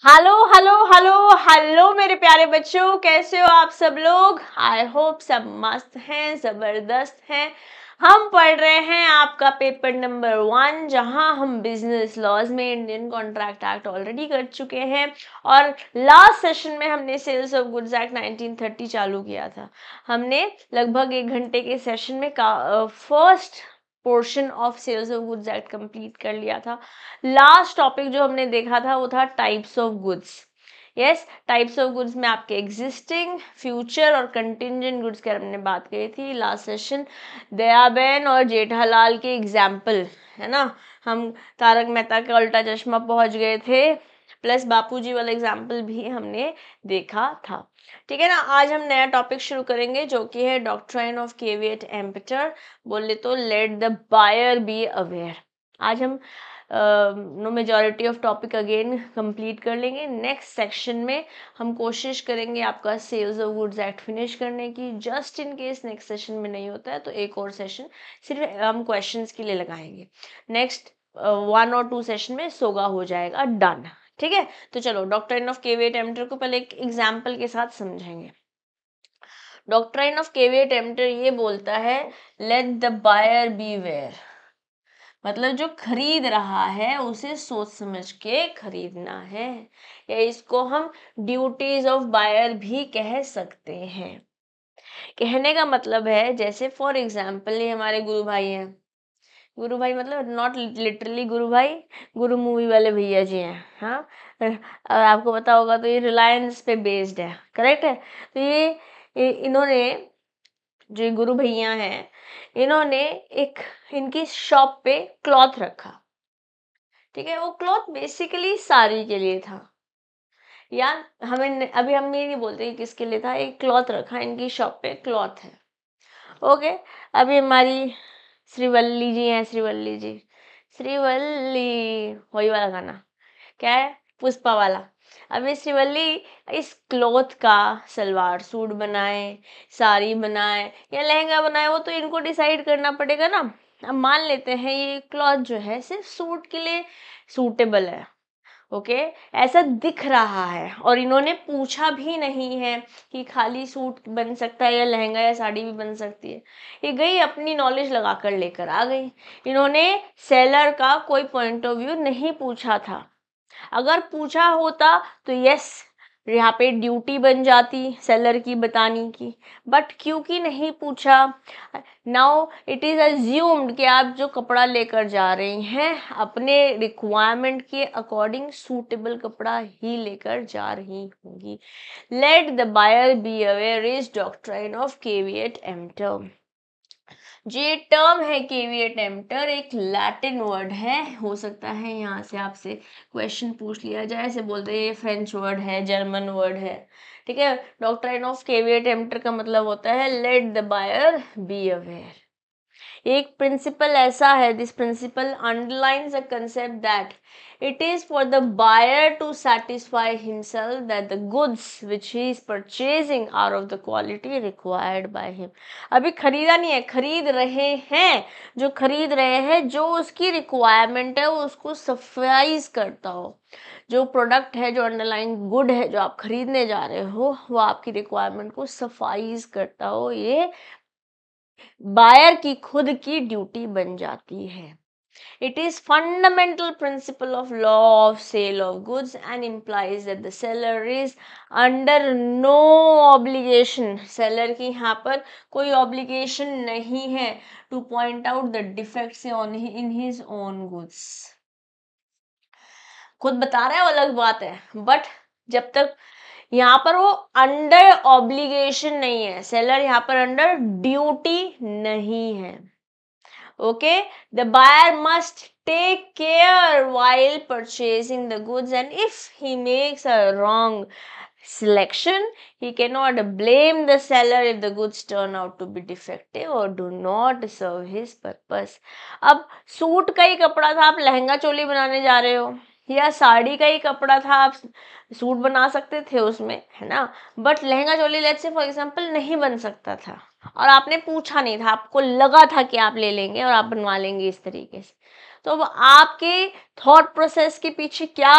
Hello hello hello hello मेरे प्यारे बच्चों, कैसे हो आप सब लोग। आई होप सब मस्त हैं, जबरदस्त हैं। हम पढ़ रहे हैं आपका पेपर नंबर 1, जहां हम बिजनेस लॉज में इंडियन कॉन्ट्रैक्ट एक्ट ऑलरेडी कर चुके हैं और लास्ट सेशन में हमने सेल्स ऑफ गुड्स एक्ट 1930 चालू किया था। हमने लगभग 1 घंटे के सेशन में first portion of sales of goods act complete कर लिया था। लास्ट टॉपिक जो हमने देखा था वो था types of goods. Yes, types of goods में आपके एग्जिस्टिंग, फ्यूचर और कंटिंजेंट गुड्स की हमने बात करी थी लास्ट सेशन। दयाबेन और जेठालाल के एग्जाम्पल, है ना, हम तारक मेहता का उल्टा चश्मा पहुंच गए थे, प्लस बापूजी वाला एग्जाम्पल भी हमने देखा था। ठीक है ना। आज हम नया टॉपिक शुरू करेंगे जो कि है डॉक्ट्राइन ऑफ केविएट एम्पेटर, बोले तो let the buyer be aware. आज हम नो majority of topic again complete कर लेंगे। नेक्स्ट सेक्शन में हम कोशिश करेंगे आपका sales of goods act finish करने की। Just in case next session में नहीं होता है तो एक और सेशन सिर्फ हम क्वेश्चंस के लिए लगाएंगे। नेक्स्ट 1 और 2 सेशन में सोगा हो जाएगा डन। ठीक है, तो चलो डॉक्ट्राइन ऑफ केविएट एम्पेटर को पहले एक एग्जाम्पल के साथ समझेंगे। डॉक्ट्राइन ऑफ केविएट एम्पेटर ये बोलता है let the buyer beware, मतलब जो खरीद रहा है उसे सोच समझ के खरीदना है, या इसको हम ड्यूटीज ऑफ बायर भी कह सकते हैं। कहने का मतलब है जैसे फॉर एग्जाम्पल ये हमारे गुरु भाई हैं। गुरु भाई मतलब नॉट लिटरली गुरु भाई, गुरु मूवी वाले भैया जी हैं। हाँ, आपको पता होगा तो ये रिलायंस पे बेस्ड है, करेक्ट है। तो ये इन्होंने, जो गुरु भैया हैं, इन्होंने एक इनकी शॉप पे क्लॉथ रखा। ठीक है, वो क्लॉथ बेसिकली साड़ी के लिए था, या हमें अभी हम ये नहीं बोलते कि किसके लिए था। एक क्लॉथ रखा इनकी शॉप पे, क्लॉथ है। ओके, अभी हमारी श्रीवल्ली जी हैं, श्रीवल्ली जी, श्रीवल्ली वही वाला गाना क्या है, पुष्पा वाला। अभी श्रीवल्ली इस क्लॉथ का सलवार सूट बनाए, साड़ी बनाए या लहंगा बनाए, वो तो इनको डिसाइड करना पड़ेगा ना। अब मान लेते हैं ये क्लॉथ जो है सिर्फ सूट के लिए सूटेबल है। ओके, ऐसा दिख रहा है और इन्होंने पूछा भी नहीं है कि खाली सूट बन सकता है या लहंगा या साड़ी भी बन सकती है। ये गई अपनी नॉलेज लगा कर लेकर आ गई। इन्होंने सेलर का कोई पॉइंट ऑफ व्यू नहीं पूछा था। अगर पूछा होता तो यस, यहाँ पे ड्यूटी बन जाती सेलर की बताने की, बट क्योंकि नहीं पूछा, नाउ इट इज अज्यूम्ड कि आप जो कपड़ा लेकर जा रहे हैं अपने रिक्वायरमेंट के अकॉर्डिंग सूटेबल कपड़ा ही लेकर जा रही होंगी। Let the buyer be aware is doctrine of caveat emptor. जो ये टर्म है केविएट एम्पेटर एक लैटिन वर्ड है। हो सकता है यहाँ से आपसे क्वेश्चन पूछ लिया जाए, ऐसे बोलते हैं ये फ्रेंच वर्ड है, जर्मन वर्ड है। ठीक है, डॉक्ट्राइन ऑफ केविएट एम्पेटर का मतलब होता है let the buyer be aware. एक प्रिंसिपल ऐसा है, this principle underlines the concept that it is for the buyer to satisfy himself that the goods which he is purchasing are of the quality required by him। अभी खरीदा नहीं है, खरीद रहे हैं, जो खरीद रहे हैं जो उसकी रिक्वायरमेंट है वो उसको सफाइज करता हो। जो प्रोडक्ट है, जो अंडरलाइन गुड है जो आप खरीदने जा रहे हो, वो आपकी रिक्वायरमेंट को सफाइज करता हो, ये बायर की खुद की ड्यूटी बन जाती है। It is fundamental principle of law of sale of goods and implies that the seller is under no obligation, seller की यहाँ पर कोई obligation नहीं है to point out the defects in his own goods। खुद बता रहा है वो अलग बात है, बट जब तक यहाँ पर वो अंडर ऑब्लिगेशन नहीं है, सेलर यहाँ पर अंडर ड्यूटी नहीं है। Okay, the buyer must take care while purchasing the goods, and if he makes a wrong selection, he cannot blame the seller if the goods turn out to be defective or do not serve his purpose। अब suit का ही कपड़ा था, आप लहंगा चोली बनाने जा रहे हो, या साड़ी का ही कपड़ा था, आप सूट बना सकते थे उसमें, है ना, but lehenga choli let's say for example नहीं बन सकता था और आपने पूछा नहीं था, आपको लगा था कि आप ले लेंगे और आप बनवा लेंगे इस तरीके से, तो अब आपके थॉट प्रोसेस के पीछे क्या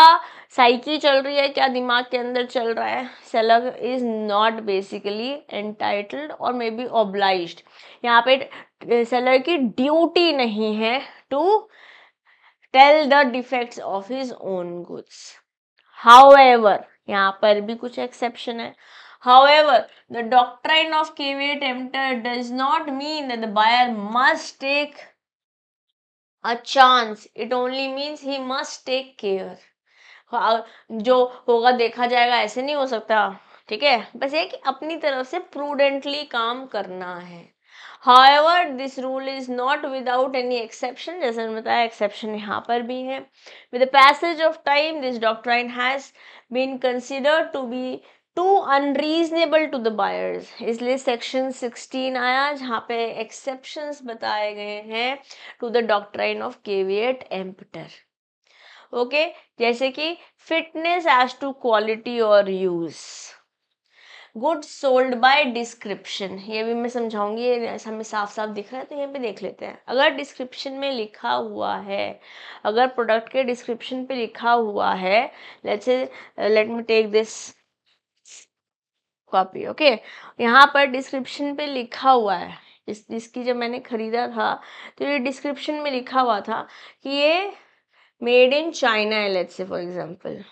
साइकी चल रही है, क्या दिमाग के अंदर चल रहा है? Seller is not basically entitled और मे बी ऑब्लाइज्ड, यहाँ पे सेलर की ड्यूटी नहीं है to tell the defects of his own goods. However, यहाँ पर भी कुछ एक्सेप्शन है। However, the doctrine of caveat emptor does not mean that the buyer must take a chance. It only means he must take care. जो होगा देखा जाएगा ऐसे नहीं हो सकता, ठीक है? बस ये कि अपनी तरफ से प्रूडेंटली काम करना है। However, this rule is not without any exception. जैसे मैंने बताया एक्सेप्शन यहाँ पर भी है। With the passage of time, this doctrine has been considered to be too unreasonable to the buyers. इसलिए सेक्शन 16 आया जहाँ पे एक्सेप्शंस बताए गए हैं to the doctrine of caveat emptor. Okay, जैसे कि फिटनेस एज टू क्वालिटी और use, goods sold bye description, ये भी मैं समझाऊंगी, ये हमें साफ साफ दिख रहा है तो यहाँ पे देख लेते हैं। अगर डिस्क्रिप्शन में लिखा हुआ है, अगर प्रोडक्ट के डिस्क्रिप्शन पे लिखा हुआ है, let me take this copy, okay, यहाँ पर डिस्क्रिप्शन पे लिखा हुआ है, इसकी जब मैंने खरीदा था तो ये डिस्क्रिप्शन में लिखा हुआ था कि ये मेड इन चाइना है, लेट्स से फॉर एग्जांपल,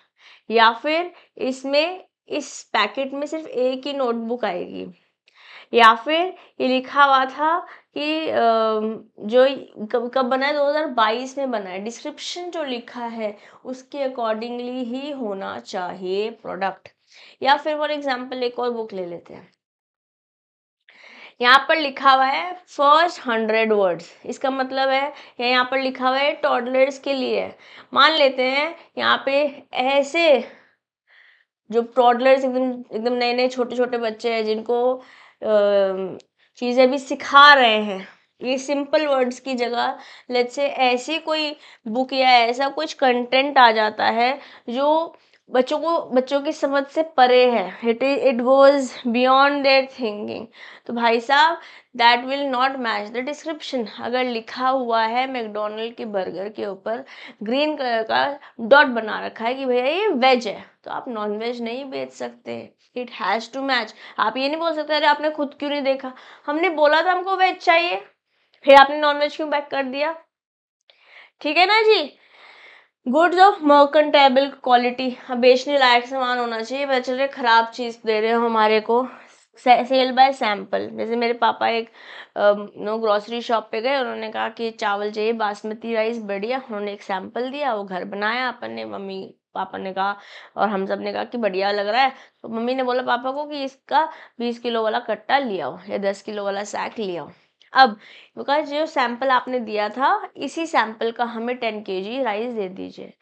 या फिर इसमें इस पैकेट में सिर्फ एक ही नोटबुक आएगी, या फिर ये लिखा हुआ था कि जो कब बना है, 2022 में बना है। डिस्क्रिप्शन जो लिखा है उसके अकॉर्डिंगली ही होना चाहिए प्रोडक्ट। या फिर फॉर एग्जांपल एक और बुक ले लेते हैं, यहाँ पर लिखा हुआ है फर्स्ट 100 वर्ड्स, इसका मतलब है यहाँ पर लिखा हुआ है टॉडलर्स के लिए। मान लेते हैं यहाँ पे ऐसे जो टॉडलर्स एकदम नए नए छोटे छोटे बच्चे हैं जिनको चीज़ें भी सिखा रहे हैं, ये सिंपल वर्ड्स की जगह लेट्स से ऐसी कोई बुक या ऐसा कुछ कंटेंट आ जाता है जो बच्चों की समझ से परे है, it goes beyond their thinking, तो भाई साहब that will not match the description. अगर लिखा हुआ है मैकडोनल्ड के बर्गर के ऊपर ग्रीन कलर का डॉट बना रखा है कि भैया ये वेज है, तो आप नॉन वेज नहीं बेच सकते, इट हैज टू मैच। आप ये नहीं बोल सकते अरे आपने खुद क्यों नहीं देखा, हमने बोला था हमको वेज चाहिए, फिर आपने नॉन वेज क्यों पैक कर दिया? ठीक है ना जी। गुड्स ऑफ मर्केंटाइल क्वालिटी, बेचने लायक सामान होना चाहिए, पता चल रहा है खराब चीज दे रहे हो हमारे को। सेल बाय सैंपल, जैसे मेरे पापा एक ग्रोसरी शॉप पे गए, उन्होंने कहा कि चावल चाहिए बासमती राइस बढ़िया, उन्होंने एक सैंपल दिया, वो घर बनाया अपन ने, मम्मी पापा ने कहा और हम सब ने कहा कि बढ़िया लग रहा है, तो मम्मी ने बोला पापा को कि इसका 20 किलो वाला कट्टा लिया हो या 10 किलो वाला सैक लिया हो। अब बिकॉज जो सैंपल आपने दिया था इसी सैंपल का हमें 10 kg राइस दे दीजिए,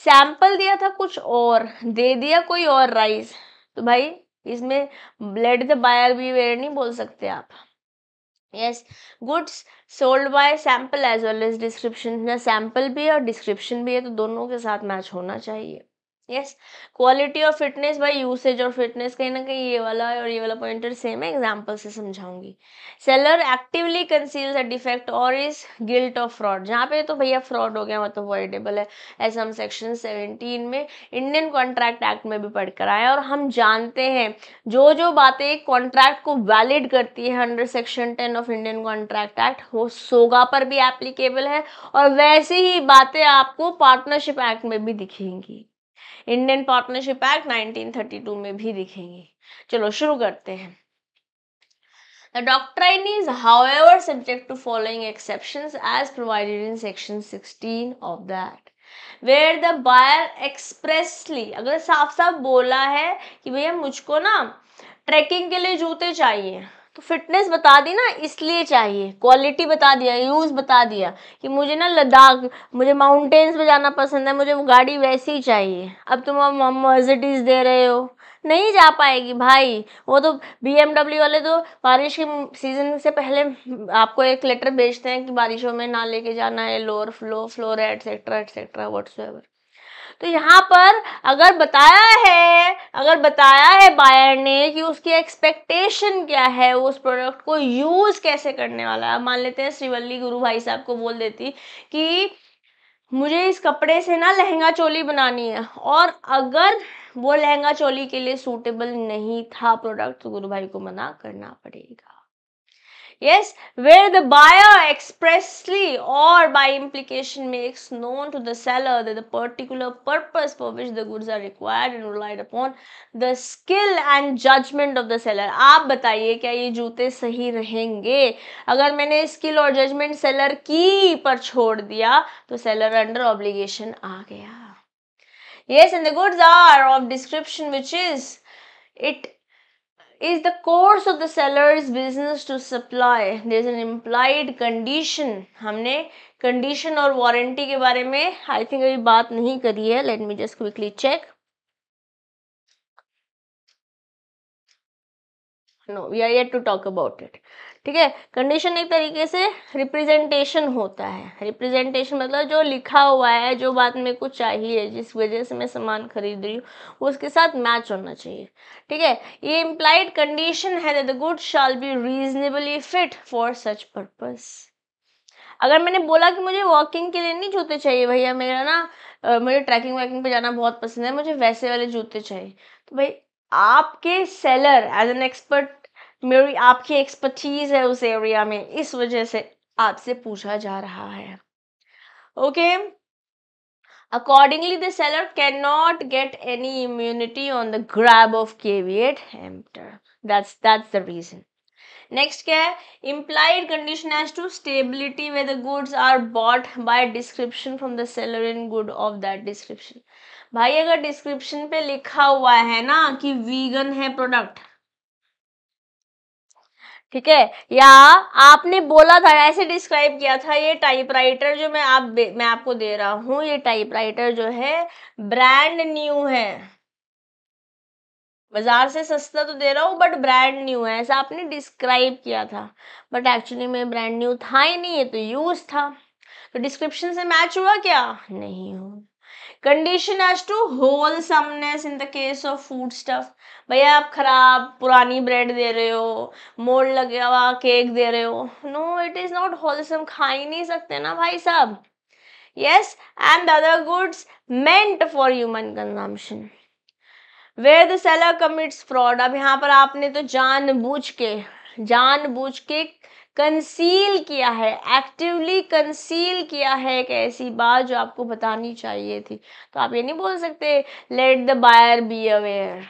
सैंपल दिया था कुछ और, दे दिया कोई और राइस, तो भाई इसमें let the buyer beware नहीं बोल सकते आप। Yes, goods sold by sample as well as description, या सैंपल भी है और डिस्क्रिप्शन भी है तो दोनों के साथ मैच होना चाहिए। यस, क्वालिटी और फिटनेस बाय यूसेज और फिटनेस, कहीं ना कहीं ये वाला और ये वाला पॉइंटर सेम है, एग्जांपल से समझाऊंगी। Seller actively conceals a defect और इज गिल्ट ऑफ फ्रॉड, जहाँ पे तो भैया फ्रॉड हो गया मतलब अवॉइडेबल है, ऐसा हम सेक्शन 17 में इंडियन कॉन्ट्रैक्ट एक्ट में भी पढ़ कर आए, और हम जानते हैं जो जो बातें कॉन्ट्रैक्ट को वैलिड करती है under section 10 of Indian contract act, वो सोगा पर भी एप्लीकेबल है, और वैसी ही बातें आपको पार्टनरशिप एक्ट में भी दिखेंगी, इंडियन पार्टनरशिप एक्ट 1932 में भी दिखेंगी। चलो शुरू करते हैं। The doctrine is, however, subject to following exceptions as provided in section 16 of the act, where the buyer expressly, अगर साफ साफ बोला है कि भैया मुझको ना ट्रैकिंग के लिए जूते चाहिए, तो फिटनेस बता दी ना इसलिए चाहिए, क्वालिटी बता दिया, यूज बता दिया कि मुझे ना लद्दाख, मुझे माउंटेन्स में जाना पसंद है, मुझे वो गाड़ी वैसी ही चाहिए, अब तुम मर्सिडीज दे रहे हो, नहीं जा पाएगी भाई। वो तो BMW वाले तो बारिश के सीजन से पहले आपको एक लेटर भेजते हैं कि बारिशों में ना लेके जाना है, lower floor etcetera etcetera whatsoever. तो यहाँ पर अगर बताया है बायर ने कि उसकी एक्सपेक्टेशन क्या है, वो उस प्रोडक्ट को यूज कैसे करने वाला है। मान लेते हैं श्रीवल्ली गुरु भाई साहब को बोल देती कि मुझे इस कपड़े से ना लहंगा चोली बनानी है, और अगर वो लहंगा चोली के लिए सूटेबल नहीं था प्रोडक्ट तो गुरु भाई को मना करना पड़ेगा। Yes, where the buyer expressly or by implication makes known to the seller that the particular purpose for which the goods are required and relied upon the skill and judgment of the seller। आप बताइए क्या ये जूते सही रहेंगे? अगर मैंने skill और जजमेंट सेलर की पर छोड़ दिया तो सेलर अंडर ऑब्लिगेशन आ गया। Yes, and the goods are of description which is it is the course of the seller's business to supply. There is an implied condition। हमने condition और warranty के बारे में I think अभी बात नहीं करी है। Let me just quickly check. No, we are yet to talk about it। ठीक है, कंडीशन एक तरीके से रिप्रेजेंटेशन होता है। रिप्रेजेंटेशन मतलब जो लिखा हुआ है, जो बात मेरे को चाहिए, जिस वजह से मैं सामान खरीद रही हूँ उसके साथ मैच होना चाहिए। ठीक है, ये इम्प्लाइड कंडीशन है that the good shall be reasonably fit for such purpose. अगर मैंने बोला कि मुझे वॉकिंग के लिए नहीं जूते चाहिए भैया, मेरा ना मुझे ट्रैकिंग वैकिंग पे जाना बहुत पसंद है, मुझे वैसे वाले जूते चाहिए, तो भाई आपके सेलर एज एन एक्सपर्ट, मेरी आपकी एक्सपर्टीज है उस एरिया में, इस वजह से आपसे पूछा जा रहा है। Okay, accordingly the seller cannot get any immunity on the grab of caveat emptor। that's the reason। Next क्या है? implied condition as to stability where the goods are bought by description from the seller in good of that description। भाई अगर description पे लिखा हुआ है ना कि वीगन है प्रोडक्ट, ठीक है, या आपने बोला था, ऐसे डिस्क्राइब किया था, ये टाइपराइटर जो मैं आपको दे रहा हूँ, ये टाइपराइटर जो है ब्रांड न्यू है, बाजार से सस्ता तो दे रहा हूँ बट ब्रांड न्यू है, ऐसा आपने डिस्क्राइब किया था, बट एक्चुअली में ब्रांड न्यू था ही नहीं, ये तो यूज था, तो डिस्क्रिप्शन से मैच हुआ क्या? नहीं हुआ। Condition as to wholesomeness in the case of food stuff. भैया आप खराब पुरानी ब्रेड दे रहे हो, मोल्ड लगा हुआ केक दे रहे हो, no it is not wholesome, खा ही नहीं सकते ना भाई साहब। Yes, and the other goods meant for human consumption where the seller commits fraud. अब यहाँ पर आपने तो जानबूझ के कंसील किया है, एक्टिवली कंसील किया है एक ऐसी बात जो आपको बतानी चाहिए थी, तो आप ये नहीं बोल सकते let the buyer be aware.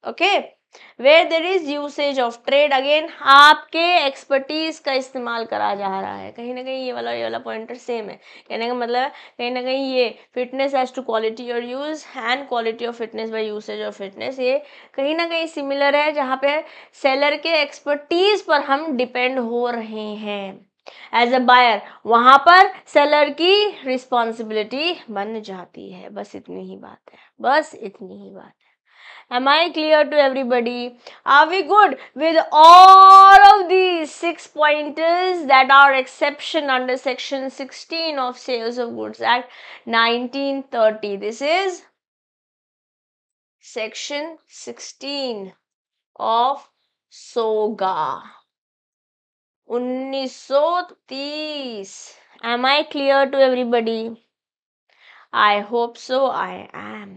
Okay, where there is usage of trade, again आपके एक्सपर्टीज का इस्तेमाल करा जा रहा है, कहीं ना कहीं ये वाला पॉइंटर सेम है। कहने का मतलब है कहीं ना कहीं ये फिटनेस एज टू क्वालिटी और use and quality of fitness by usage of fitness, ये कहीं ना कहीं सिमिलर है, जहाँ पे सेलर के एक्सपर्टीज पर हम डिपेंड हो रहे हैं एज अ बायर, वहां पर सेलर की रिस्पॉन्सिबिलिटी बन जाती है। बस इतनी ही बात है, बस इतनी ही बात है। Am I clear to everybody? Are we good with all of these 6 pointers that are exception under section 16 of Sales of Goods Act 1930? This is section 16 of SOGA 1930। Am I clear to everybody? I hope so, I am।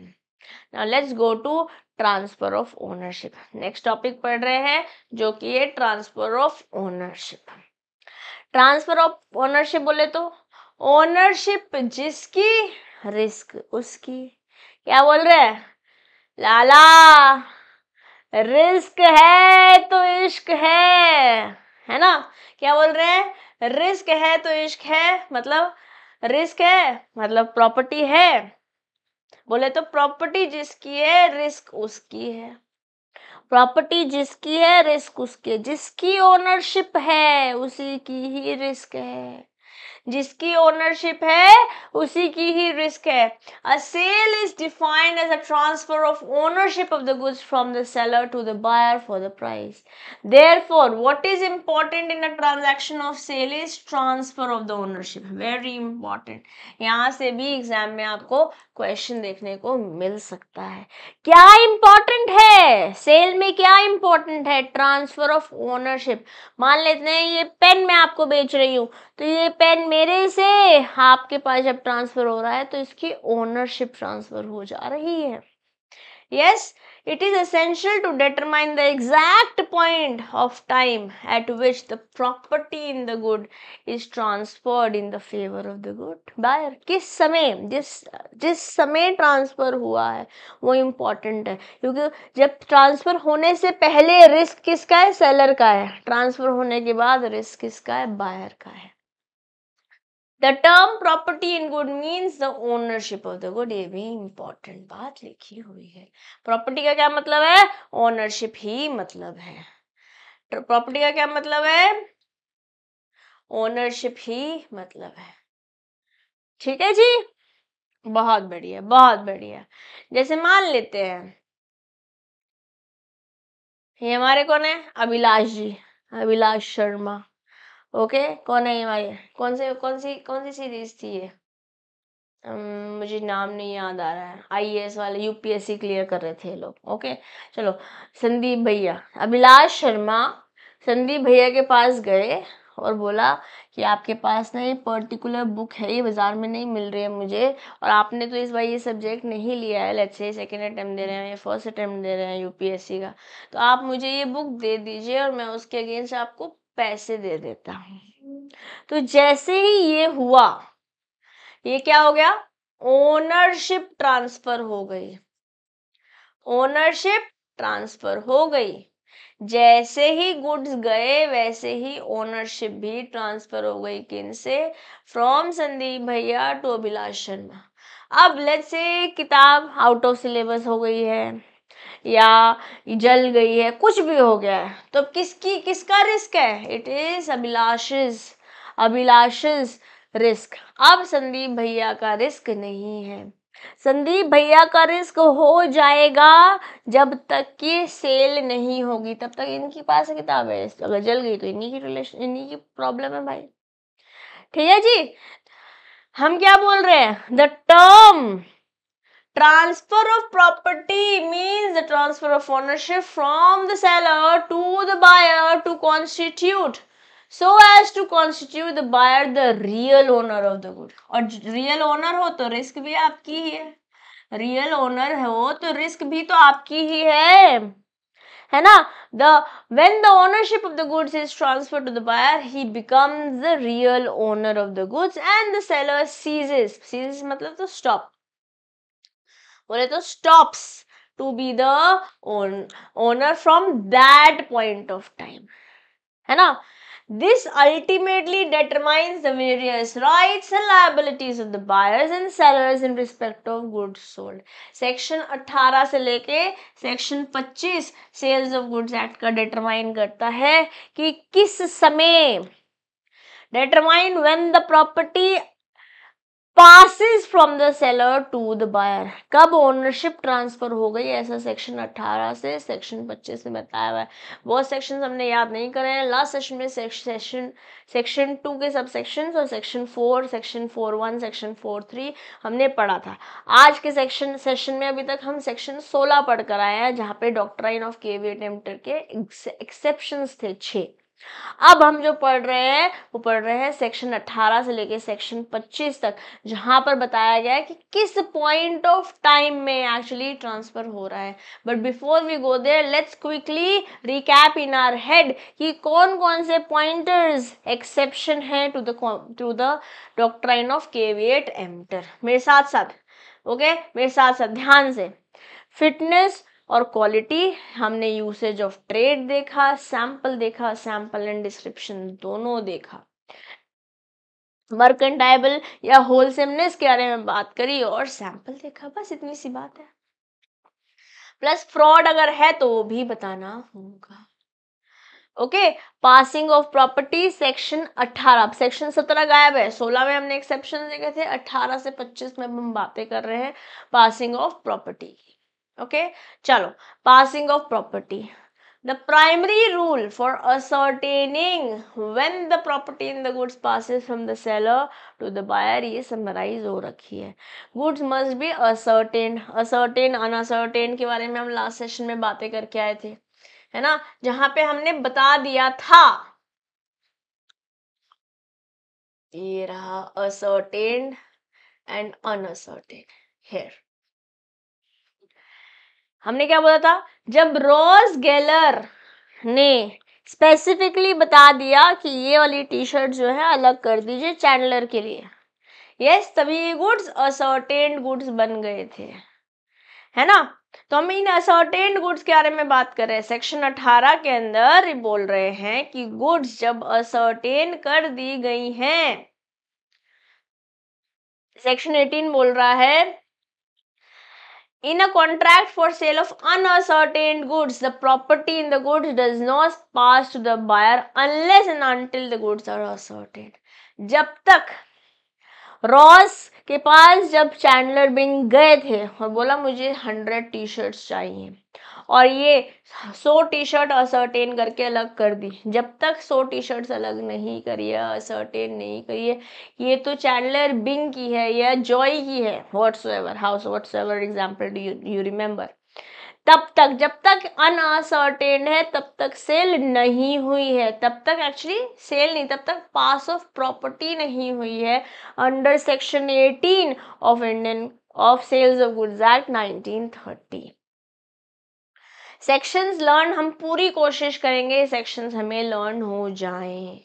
Now let's go to transfer of ownership. Next topic पढ़ रहे हैं जो कि है transfer of ownership. Transfer of ownership बोले तो ownership जिसकी risk उसकी। क्या बोल रहे हैं लाला? रिस्क है तो इश्क है ना? क्या बोल रहे हैं? रिस्क है तो इश्क है, मतलब रिस्क है मतलब प्रॉपर्टी है, बोले तो प्रॉपर्टी जिसकी है रिस्क उसकी है, प्रॉपर्टी जिसकी है रिस्क उसके, जिसकी ओनरशिप है उसी की ही रिस्क है, जिसकी ओनरशिप है उसी की ही रिस्क है। A sale is defined as a transfer of ownership of the goods from the seller to the buyer for the price. Therefore what is important in a transaction of sale is transfer of the ownership. Very important, यहाँ से भी exam में आपको question देखने को मिल सकता है। क्या इंपॉर्टेंट है सेल में? क्या इंपॉर्टेंट है? Transfer of ownership. मान लेते हैं ये पेन मैं आपको बेच रही हूँ, तो ये पेन मेरे से आपके पास जब ट्रांसफर हो रहा है तो इसकी ओनरशिप ट्रांसफर हो जा रही है. Yes, it is essential to determine the exact point of time at which the property in the good is transferred in the favor of the good buyer. किस समय जिस समय ट्रांसफर हुआ है वो इम्पोर्टेंट है, क्योंकि जब ट्रांसफर होने से पहले रिस्क किसका है? सेलर का है. ट्रांसफर होने के बाद रिस्क किसका है? बायर का है. The term property in good means the ownership of the good. ये भी इम्पोर्टेंट बात लिखी हुई है. प्रॉपर्टी का क्या मतलब है? ओनरशिप ही मतलब है. प्रॉपर्टी का क्या मतलब है? ओनरशिप ही मतलब है. ठीक है जी, बहुत बढ़िया, बहुत बढ़िया. जैसे मान लेते हैं ये हमारे कौन है? अभिलाष जी, अभिलाष शर्मा. ओके, कौन है ये हमारे? कौन सी सीरीज थी ये? मुझे नाम नहीं याद आ रहा है. आईएएस वाले, यूपीएससी क्लियर कर रहे थे ये लोग. ओके, चलो. संदीप भैया, अभिलाष शर्मा संदीप भैया के पास गए और बोला कि आपके पास ना ये पर्टिकुलर बुक है, ये बाजार में नहीं मिल रही है मुझे, और आपने तो इस बार ये सब्जेक्ट नहीं लिया है, लेट्स से सेकेंड अटेम्प्ट दे रहे हैं या फर्स्ट अटेम्प्ट दे रहे हैं यूपीएससी का, तो आप मुझे ये बुक दे दीजिए और मैं उसके अगेंस्ट आपको पैसे दे देता हूँ. तो जैसे ही ये हुआ, ये क्या हो गया? ओनरशिप ट्रांसफर हो गई. ओनरशिप ट्रांसफर हो गई. जैसे ही गुड्स गए वैसे ही ओनरशिप भी ट्रांसफर हो गई. किन से? फ्रॉम संदीप भैया टू अभिलाष शर्मा. अब लेट्स से किताब आउट ऑफ सिलेबस हो गई है या जल गई है, कुछ भी हो गया है, तो किसका रिस्क है? इट इज अभिलाषिस रिस्क. अब संदीप भैया का रिस्क नहीं है. संदीप भैया का रिस्क हो जाएगा जब तक कि सेल नहीं होगी, तब तक इनके पास किताब है. अगर जल गई तो इन्हीं की प्रॉब्लम है भाई. ठीक है जी. हम क्या बोल रहे हैं? The term transfer of property means the transfer of ownership from the seller to the buyer to constitute so as to constitute the buyer the real owner of the good. और रियल ओनर हो तो risk भी आपकी ही है. Real owner हो तो risk भी तो आपकी ही है ना. When the ownership of the goods is transferred to the buyer, he becomes the real owner of the goods and the seller ceases मतलब तो stop, बोले तो stops to be the owner from that point of time, है ना. This ultimately determines the various rights and liabilities of the buyers and sellers in respect of goods sold. Section 18 से लेके section 25 sales of goods act का determine करता है कि किस समय, determine when the property passes from the seller to the buyer. कब ownership transfer हो गई, ऐसा सेक्शन 18 से सेक्शन 25 में बताया हुआ है. बहुत सेक्शन हमने याद नहीं करे हैं. लास्ट सेशन में सेक्शन 2 के सब सेक्शन और सेक्शन 4, सेक्शन 4.1, सेक्शन 4.3 हमने पढ़ा था. आज के सेशन में अभी तक हम सेक्शन 16 पढ़ कर आए हैं, जहाँ पे डॉक्ट्राइन ऑफ केविएट एम्प्टर के एक्सेप्शंस थे 6. अब हम जो पढ़ रहे हैं वो पढ़ रहे हैं सेक्शन 18 से लेके सेक्शन 25 तक, जहां पर बताया गया है कि किस पॉइंट ऑफ टाइम में एक्चुअली ट्रांसफर हो रहा है. But before we go there, let's quickly recap in our head कि कौन कौन से पॉइंटर्स एक्सेप्शन है to the doctrine of caveat emptor. मेरे साथ साथ मेरे साथ साथ ध्यान से. फिटनेस और क्वालिटी, हमने यूसेज ऑफ ट्रेड देखा, सैंपल एंड डिस्क्रिप्शन दोनों देखा, मर्केंटाइल या होलसेमनेस के बारे में बात करी और सैंपल देखा. बस इतनी सी बात है. प्लस फ्रॉड अगर है तो वो भी बताना होगा. Okay, passing of property section 18. Section 17 गायब है. 16 में हमने एक्सेप्शन देखे थे, 18 से 25 में हम बातें कर रहे हैं पासिंग ऑफ प्रॉपर्टी की. ओके, चलो. Passing of property. The primary rule for ascertaining when the property in the goods passes from the seller to the buyer ये समराइज हो रखी है. Goods must be ascertained. Unascertained के बारे में हम लास्ट सेशन में बातें करके आए थे, है ना, जहां पे हमने बता दिया था ये रहा ascertained एंड unascertained. Here हमने क्या बोला था, जब रॉस गेलर ने स्पेसिफिकली बता दिया कि ये वाली टी शर्ट जो है अलग कर दीजिए चैंडलर के लिए, यस, तभी ये गुड्स असर्टेन्ड गुड्स बन गए थे, है ना। तो हम इन असर्टेन्ड गुड्स के बारे में बात कर रहे हैं। सेक्शन 18 के अंदर बोल रहे हैं कि गुड्स जब असर्टेन कर दी गई हैं, सेक्शन 18 बोल रहा है, in a contract for sale of unascertained goods, the property in the goods does not pass to the buyer unless and until the goods are ascertained. जब तक रॉस के पास जब चैंडलर बिंग गए थे और बोला मुझे 100 टी शर्ट्स चाहिए और ये 100 टी शर्ट असर्टेन करके अलग कर दी, जब तक 100 टी शर्ट्स अलग नहीं करिए, असर्टेन नहीं करिए, ये तो चैंडलर बिंग की है या जॉय की है, whatsoever house whatsoever example do you remember, तब तक, जब तक अनअसर्टेन है तब तक सेल नहीं हुई है, तब तक एक्चुअली सेल नहीं, तब तक पास ऑफ प्रॉपर्टी नहीं हुई है under section 18 of Indian of sales of goods act 1930। Sections learn, हम पूरी कोशिश करेंगे सेक्शंस हमें लर्न हो जाएं।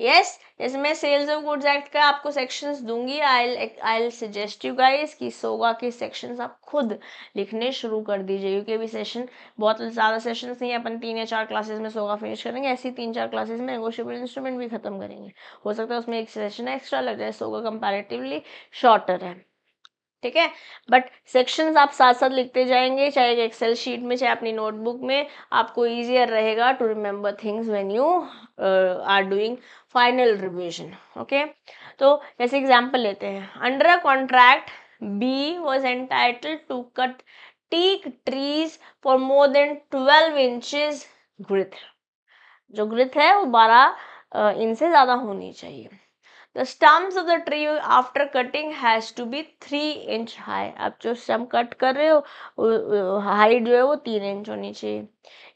यस, इसमें सेल्स ऑफ गुड्स एक्ट का आपको सेक्शंस दूंगी। आई सजेस्ट यू गाइस कि सोगा के सेक्शंस आप खुद लिखने शुरू कर दीजिए, क्योंकि अभी सेशन बहुत ज़्यादा सेशंस नहीं है, अपन 3 या 4 क्लासेस में सोगा फिनिश करेंगे, ऐसी 3-4 क्लासेस में नेगोशिएबल इंस्ट्रूमेंट भी खत्म करेंगे। हो सकता है उसमें एक सेशन एक्स्ट्रा लग जाए, सोगा कंपैरेटिवली शॉर्टर है, ठीक है। बट सेक्शंस आप साथ साथ लिखते जाएंगे, चाहे एक्सेल शीट में चाहे अपनी नोटबुक में, आपको इजियर रहेगा to remember things when you are doing final revision. Okay, तो जैसे एग्जांपल लेते हैं, under a contract B was entitled to cut teak trees for more than 12 inches girth, जो ग्रिथ है वो 12 इंच से ज्यादा होनी चाहिए। The stumps of the tree after cutting has to be 3 inch high. आप जो स्टम्प कट कर रहे हो हाइट जो है वो 3 इंच होनी चाहिए।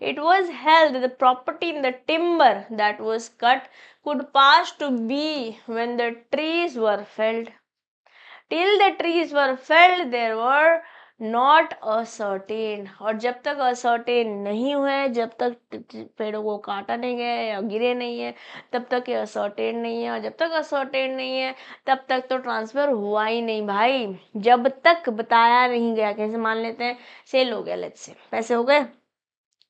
It was held that the property in the timber that was cut could pass to B when the trees were felled. Till the trees were felled, there were not ascertained. और जब तक ascertain नहीं हुए, जब तक पेड़ों को काटा नहीं गया या गिरे नहीं है, तब तक ये असर्टेन नहीं है, और जब तक असर्टेन नहीं है तब तक तो ट्रांसफर हुआ ही नहीं भाई, जब तक बताया नहीं गया। कैसे मान लेते हैं, सेल हो गया, लेट्स से पैसे हो गए,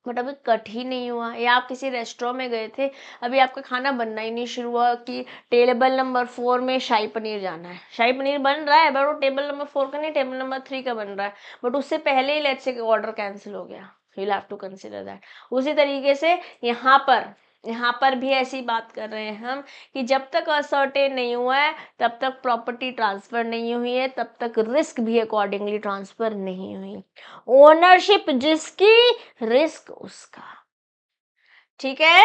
बट अभी कट ही नहीं हुआ, या आप किसी रेस्टोरेंट में गए थे, अभी आपका खाना बनना ही नहीं शुरू हुआ कि टेबल नंबर 4 में शाही पनीर जाना है, शाही पनीर बन रहा है बट वो टेबल नंबर 4 का नहीं, टेबल नंबर 3 का बन रहा है, बट उससे पहले ही लेट्स से ऑर्डर कैंसिल हो गया, you have to consider that. उसी तरीके से यहाँ पर भी ऐसी बात कर रहे हैं हम कि जब तक असर्टेन नहीं हुआ है तब तक प्रॉपर्टी ट्रांसफर नहीं हुई है, तब तक रिस्क भी अकॉर्डिंगली ट्रांसफर नहीं हुई। ओनरशिप जिसकी, रिस्क उसका, ठीक है।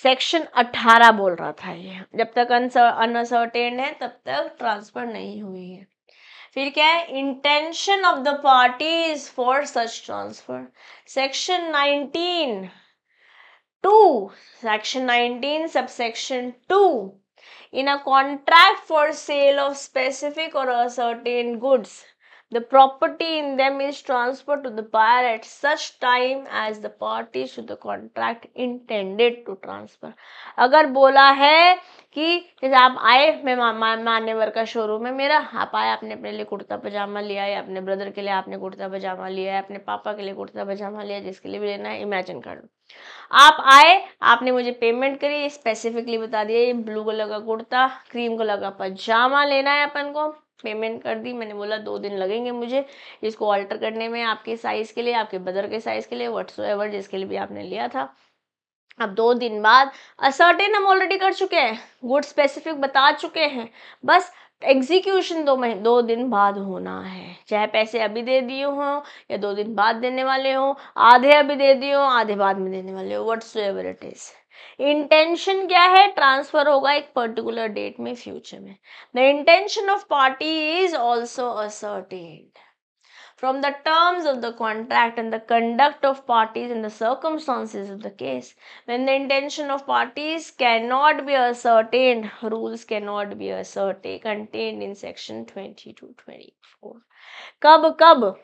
सेक्शन 18 बोल रहा था ये, जब तक अनसर्टेन है तब तक ट्रांसफर नहीं हुई है। फिर क्या है, intention of the parties for such transfer, section 19 2, section 19 subsection 2, in a contract for sale of specific or certain goods, the property in them is transferred to the buyer at such time as the parties to the contract intended to transfer. अगर बोला है कि जैसे आप आए, मैं मान्यवर का शोरूम है मेरा, आप आए, आपने अपने लिए कुर्ता पजामा लिया है, अपने ब्रदर के लिए आपने कुर्ता पजामा लिया है, अपने पापा के लिए कुर्ता पजामा लिया, जिसके लिए भी लेना है इमेजिन कर लो। आप आए, आपने मुझे पेमेंट करी, स्पेसिफिकली बता दिया ये ब्लू कलर का कुर्ता, क्रीम कलर का पजामा लेना है अपन को, पेमेंट कर दी, मैंने बोला 2 दिन लगेंगे मुझे इसको ऑल्टर करने में, आपके साइज के लिए, आपके ब्रदर के साइज के लिए, व्हाट्सएवर जिसके लिए भी आपने लिया था। अब 2 दिन बाद असर्टेन हम ऑलरेडी कर चुके हैं, गुड स्पेसिफिक बता चुके हैं, बस एग्जीक्यूशन 2 दिन बाद होना है, चाहे पैसे अभी दे दिए हो या 2 दिन बाद देने वाले हो, आधे अभी दे दिए हो आधे बाद में देने वाले हो, व्हाट्सएवर इट इज। इंटेंशन क्या है, ट्रांसफर होगा एक पर्टिकुलर डेट में फ्यूचर में। The intention of party is also ascertained from the terms of the contract and the conduct of parties and the circumstances of the case. When the intention of parties cannot be ascertained, rules cannot be ascertained, contained in section 20 to 24. कब कब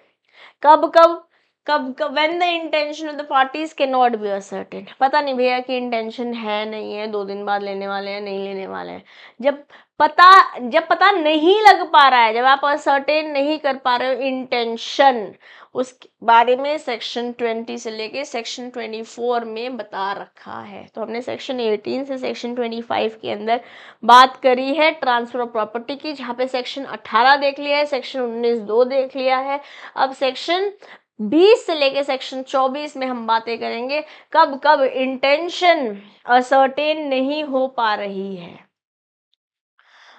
कब कब कब कब when the intention of the parties cannot be ascertained. पता नहीं भैया कि इंटेंशन है नहीं है, 2 दिन बाद लेने वाले हैं नहीं लेने वाले हैं, जब पता नहीं लग पा रहा है, जब आप असर्टेन नहीं कर पा रहे हो इंटेंशन, उस बारे में सेक्शन 20 से लेके सेक्शन 24 में बता रखा है. तो हमने सेक्शन 18 से सेक्शन 25 के अंदर बात करी है ट्रांसफर ऑफ प्रॉपर्टी की, जहाँ पे सेक्शन 18 देख लिया है, सेक्शन 19(2) देख लिया है. अब सेक्शन 20 से लेके सेक्शन 24 में हम बातें करेंगे कब कब इंटेंशन असर्टेन नहीं हो पा रही है.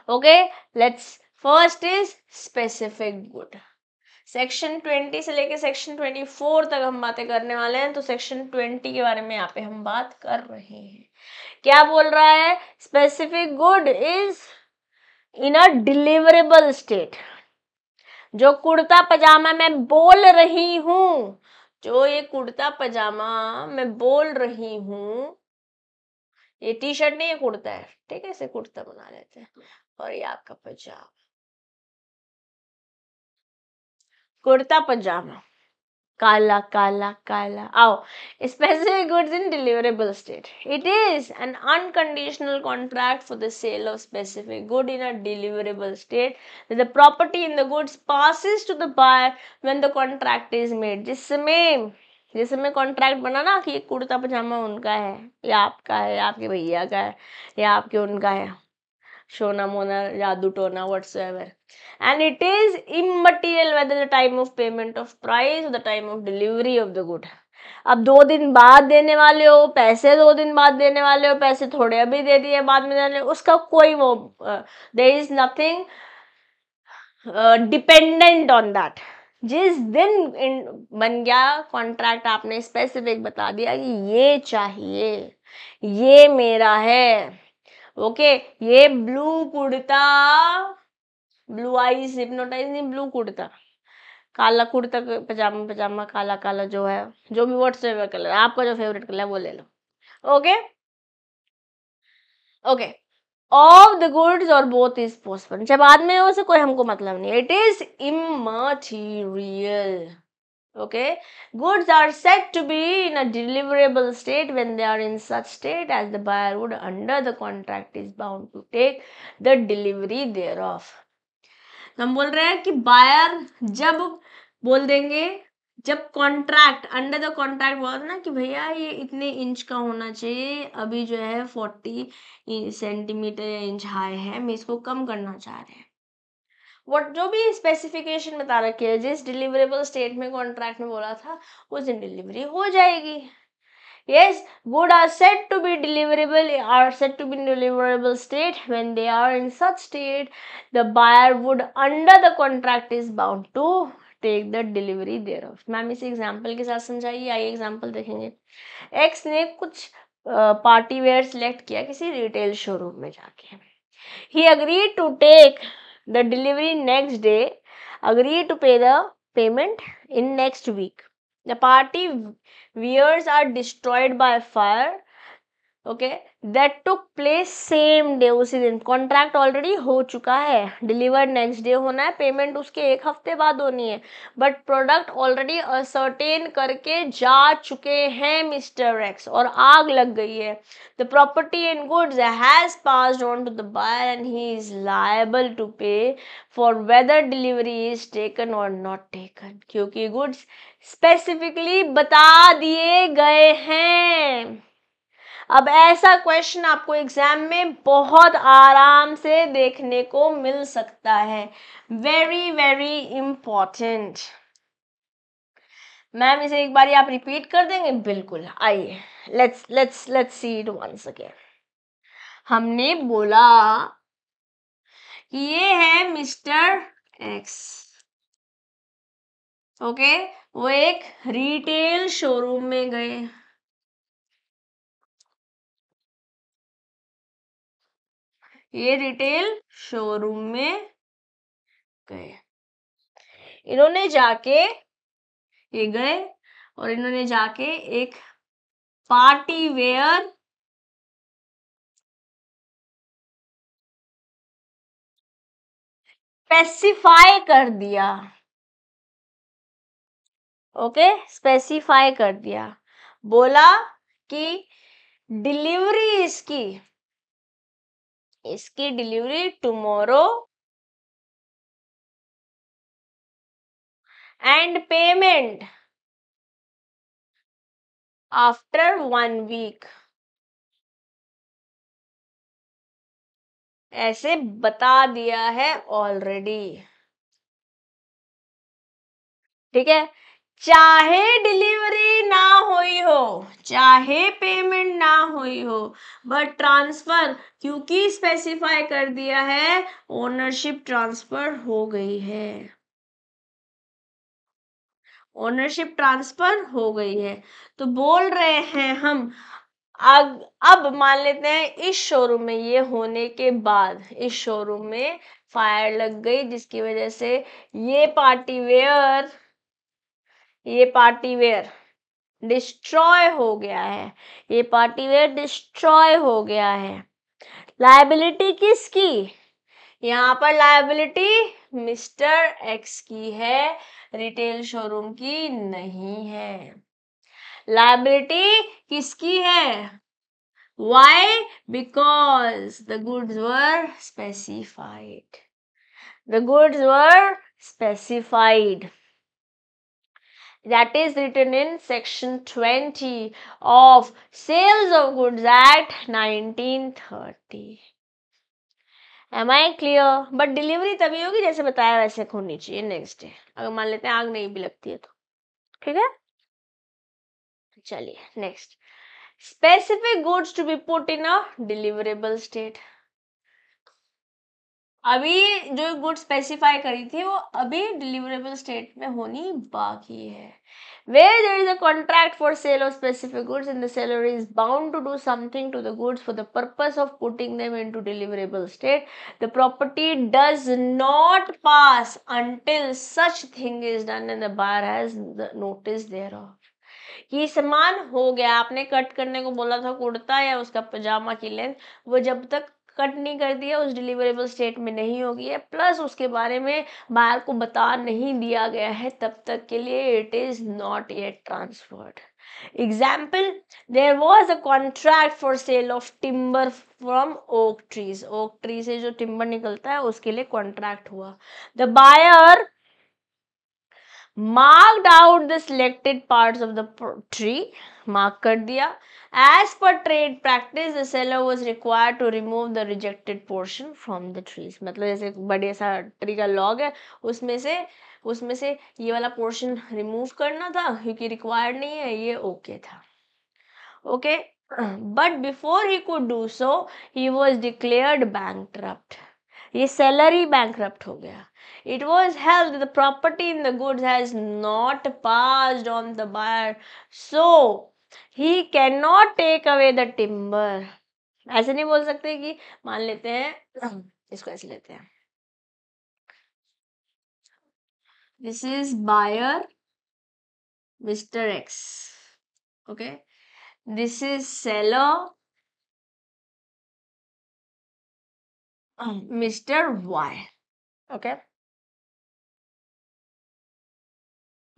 Okay, let's first is specific good. Section 20 से लेके सेक्शन 24 तक हम बातें करने वाले हैं. तो सेक्शन 20 के बारे में यहाँ पे हम बात कर रहे हैं. क्या बोल रहा है? Specific good is in a deliverable state. जो कुर्ता पजामा मैं बोल रही हूं, जो ये कुर्ता पजामा मैं बोल रही हूं, ये टी शर्ट नहीं, ये कुर्ता है, ठीक है, इसे कुर्ता बना लेते हैं. और ये आपका पजामा, कुर्ता पजामा, काला काला काला. आओ, specific goods in deliverable state. It is an unconditional contract for the sale of specific good in a deliverable state. The property in the goods passes to the buyer when the contract is made. जिस समय contract बना ना कि ये कुर्ता पजामा उनका है, या आपका है, या आपके भैया का है, या आपके उनका है, शोना मोना जादू टोना whatsoever, and it is immaterial whether the time of payment of price or the time of delivery of the good. अब 2 दिन बाद देने वाले हो पैसे, 2 दिन बाद देने वाले हो पैसे, थोड़े अभी दे दिए बाद में देने, उसका कोई वो there is nothing dependent on that. जिस दिन बन गया कॉन्ट्रैक्ट, आपने स्पेसिफिक बता दिया कि ये चाहिए, ये मेरा है. ओके, ये blue kurta, blue eyes hypnotize नहीं, ब्लू कुर्ता, काला कुर्ता पजामा, पजामा काला काला जो है, जो भी व्हाट्सएवर कलर आपका जो फेवरेट कलर है वो ले लो. Okay okay, of the goods और बोथ इज पोस्टपोन. जब बाद में हो से कोई हमको मतलब नहीं. It is immaterial. Okay, goods are said to be in a deliverable state when they are in such state as the buyer would under the contract is bound to take the delivery thereof. हम बोल रहे हैं कि buyer जब बोल देंगे, जब contract under the contract बोला ना कि भैया ये इतने इंच का होना चाहिए, अभी जो है 40 सेंटीमीटर या इंच हाई है, मैं इसको कम करना चाह रहे हैं. जो भी स्पेसिफिकेशन बता रखी है, जिस डिलीवरेबल स्टेट में कॉन्ट्रैक्ट में बोला था, उस दिन डिलीवरी हो जाएगी. Yes, goods are said to be deliverable state when they are in such state the buyer would under the contract is bound to take the delivery thereof. Ma'am इसे example के साथ समझाइए. आइए एग्जाम्पल देखेंगे. X ने कुछ party wear select किया किसी रिटेल शोरूम में जाके. He agreed to take the delivery next day, agreed to pay the payment in next week. The party wares are destroyed by fire. Okay, that took place same day. उसी दिन contract already हो चुका है, delivered next day होना है, payment उसके 1 हफ्ते बाद होनी है, बट प्रोडक्ट ऑलरेडी असर्टेन करके जा चुके हैं मिस्टर एक्स और आग लग गई है. The property and goods has passed on to the buyer and he is liable to pay for whether delivery is taken और नॉट टेकन. क्योंकि गुड्स स्पेसिफिकली बता दिए गए हैं. अब ऐसा क्वेश्चन आपको एग्जाम में बहुत आराम से देखने को मिल सकता है. Very very important. मैम इसे एक बार आप रिपीट कर देंगे? बिल्कुल. आइए let's see it once again. हमने बोला कि ये है मिस्टर एक्स. ओके, वो एक रिटेल शोरूम में गए. ये रिटेल शोरूम में गए. इन्होंने जाके ये गए और इन्होंने जाके एक पार्टी वेयर स्पेसिफाई कर दिया। ओके, स्पेसिफाई कर दिया, बोला कि डिलीवरी इसकी delivery tomorrow and payment after 1 week, ऐसे बता दिया है ऑलरेडी। ठीक है, चाहे डिलीवरी ना हुई हो, चाहे पेमेंट ना हुई हो, बट ट्रांसफर क्योंकि स्पेसिफाई कर दिया है, ओनरशिप ट्रांसफर हो गई है, ओनरशिप ट्रांसफर हो गई है। तो बोल रहे हैं हम अब मान लेते हैं इस शोरूम में ये होने के बाद इस शोरूम में फायर लग गई, जिसकी वजह से ये पार्टी वेयर डिस्ट्रॉय हो गया है, ये पार्टी वेयर डिस्ट्रॉय हो गया है। लायबिलिटी किसकी? यहाँ पर लायबिलिटी मिस्टर एक्स की है, रिटेल शोरूम की नहीं है। लायबिलिटी किसकी है? Why? Because the goods were specified. The goods were specified. That is written in section 20 of Sales of Goods Act 1930. Am I clear? But delivery तभी होगी जैसे बताया वैसे होनी चाहिए नेक्स्ट डे, अगर मान लेते हैं आग नहीं भी लगती है तो। ठीक है, चलिए next, specific goods to be put in a deliverable state. अभी जो गुड स्पेसिफाई करी थी वो अभी डिलीवरेबल स्टेट में होनी बाकी है। Where there is a contract for sale of specific goods and the seller is bound to do something to the goods for the purpose of putting them into deliverable state, the property does not pass until such thing is done and the buyer has the notice thereof. कि सामान हो गया, आपने cut करने को बोला था कुर्ता या उसका पजामा की लेंथ, वो जब तक कट नहीं कर दिया उस डिलीवरेबल स्टेट में नहीं होगी है, प्लस उसके बारे में बायर को बता नहीं दिया गया है, तब तक के लिए it is not yet transferred. Example, there was a contract for sale of timber from oak trees, oak tree से जो टिम्बर निकलता है उसके लिए कॉन्ट्रैक्ट हुआ। The buyer marked out the selected parts of the tree, mark कर दिया। As per trade practice, the seller was required to remove the rejected portion from the trees. मतलब जैसे बड़े सा ट्री का लॉग है, उसमें से ये वाला पोर्शन रिमूव करना था क्योंकि रिक्वायर्ड नहीं है, ये ओके था। Okay, but before he could do so he was declared bankrupt, ये सेलर ही बैंकक्रप्ट हो गया। It was held that the property in the goods has not passed on the buyer, so he cannot take away the timber. ऐसे नहीं बोल सकते कि मान लेते हैं इसको ऐसे लेते हैं, this is buyer Mr. X, okay, this is seller Mr. Y, okay.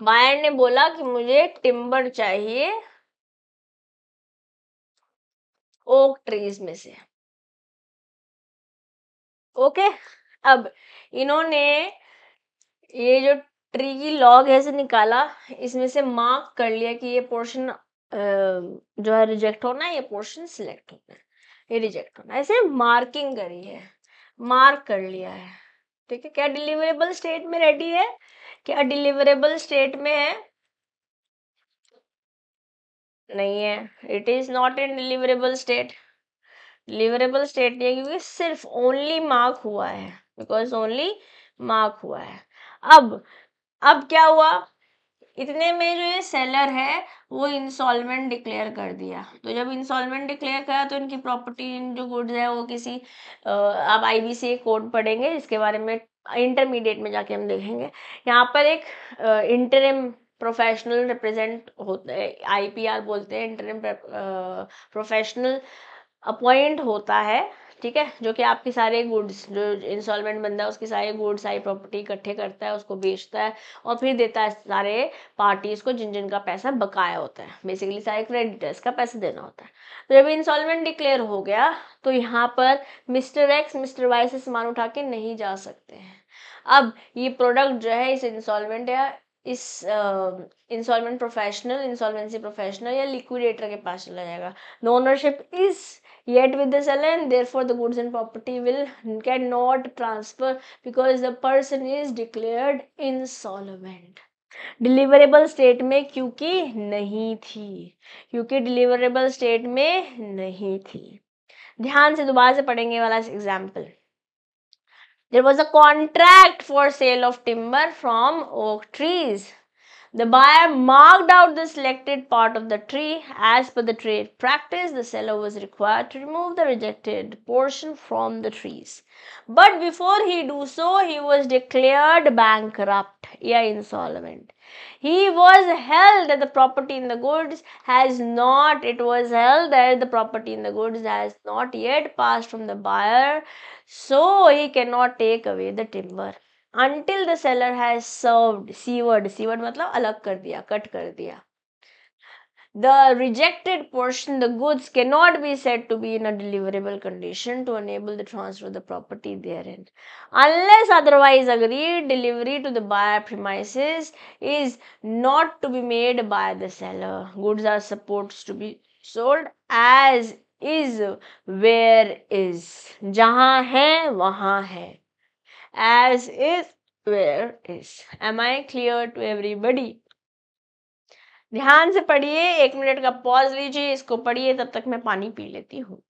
Buyer ने बोला कि मुझे टिम्बर चाहिए ओक ट्रीज में से, ओके। अब इन्होंने ये जो ट्री की लॉग है से निकाला, इसमें से मार्क कर लिया कि ये पोर्शन जो है रिजेक्ट होना है, ये पोर्शन सिलेक्ट होना है, ये रिजेक्ट होना है, ऐसे मार्किंग करी है, मार्क कर लिया है। ठीक है, क्या डिलीवरेबल स्टेट में रेडी है? क्या डिलीवरेबल स्टेट में है? नहीं है, it is not in deliverable state. Deliverable state नहीं है क्योंकि सिर्फ ओनली मार्क हुआ है, बिकॉज ओनली मार्क हुआ है। अब क्या हुआ, इतने में जो ये सेलर है वो इंसॉल्वेंट डिक्लेयर कर दिया। तो जब इंसॉल्वेंट डिक्लेयर करा तो इनकी प्रॉपर्टी, इन जो गुड्स है वो किसी आप आईबीसी कोड पढ़ेंगे इसके बारे में, इंटरमीडिएट में जाके हम देखेंगे। यहाँ पर एक इंटरिम प्रोफेशनल रिप्रेजेंट होता है, IPR बोलते हैं, इंटरिम प्रोफेशनल अपॉइंट होता है, ठीक है, जो कि आपके सारे गुड्स, जो इंस्टॉलमेंट बंदा है उसकी सारे गुड्स, सारी प्रॉपर्टी इकट्ठे करता है, उसको बेचता है और फिर देता है सारे पार्टीज को जिन जिन का पैसा बकाया होता है, बेसिकली सारे क्रेडिटर्स का पैसा देना होता है। तो जब इंस्टॉलमेंट डिक्लेयर हो गया तो यहाँ पर मिस्टर एक्स मिस्टर वाई से सामान उठा के नहीं जा सकते हैं। अब ये प्रोडक्ट जो है इस इंस्टॉलमेंट या इस इंस्टॉलमेंट प्रोफेशनल, इंसॉल्वेंसी प्रोफेशनल या लिक्विडेटर के पास चला जाएगा। The ownership is yet with the seller and therefore the goods and property cannot transfer because the person is declared insolvent. Deliverable state में क्योंकि नहीं थी, क्योंकि डिलीवरेबल स्टेट में नहीं थी। ध्यान से दोबारा से पढ़ेंगे वाला example. There was a contract for sale of timber from oak trees. The buyer marked out the selected part of the tree. As per the trade practice, the seller was required to remove the rejected portion from the trees. But before he do so, he was declared bankrupt, insolvent. He was held that the property in the goods has not, it was held that the property in the goods has not yet passed from the buyer, so he cannot take away the timber until the seller has severed मतलब अलग कर दिया, cut कर दिया, the rejected portion, the goods cannot be said to be in a deliverable condition to enable the transfer of the property therein. Unless otherwise agreed, delivery to the buyer premises is not to be made by the seller. Goods are supposed to be sold as is, where is, जहाँ है वहाँ है, as is, where is. Am I clear to everybody? ध्यान से पढ़िए, 1 minute का pause लीजिए, इसको पढ़िए, तब तक मैं पानी पी लेती हूँ।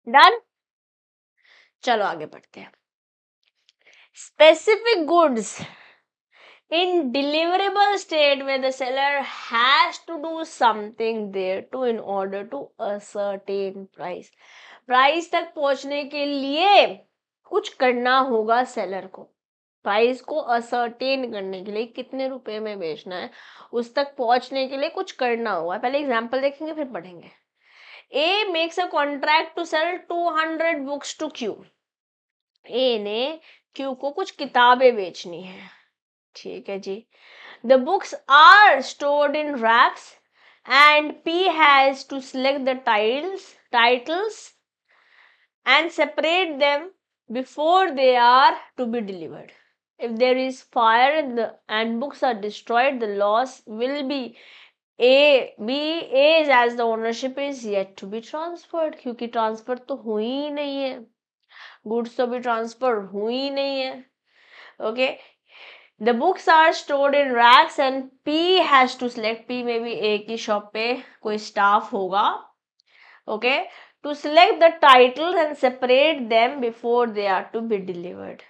डन, चलो आगे बढ़ते हैं। Specific goods in deliverable state where the seller has to do something there to in order to ascertain price. Price तक पहुंचने के लिए कुछ करना होगा सेलर को, प्राइस को असर्टेन करने के लिए, कितने रुपए में बेचना है उस तक पहुंचने के लिए कुछ करना होगा। पहले एग्जांपल देखेंगे फिर पढ़ेंगे। A makes a contract to sell 200 books to Q. A ने क्यू को कुछ किताबें बेचनी है, ठीक है जी। The books are stored in racks and P has to select the titles and separate them before they are to be delivered. If there is fire and books are destroyed, the loss will be A's as the ownership is yet to be transferred. क्योंकि transfer तो हुई ही नहीं है, goods तो भी transfer हुई ही नहीं है। Okay, The books are stored in racks and P has to select, P में भी A की शॉप पे कोई स्टाफ होगा, okay, to select the titles and separate them before they are to be delivered.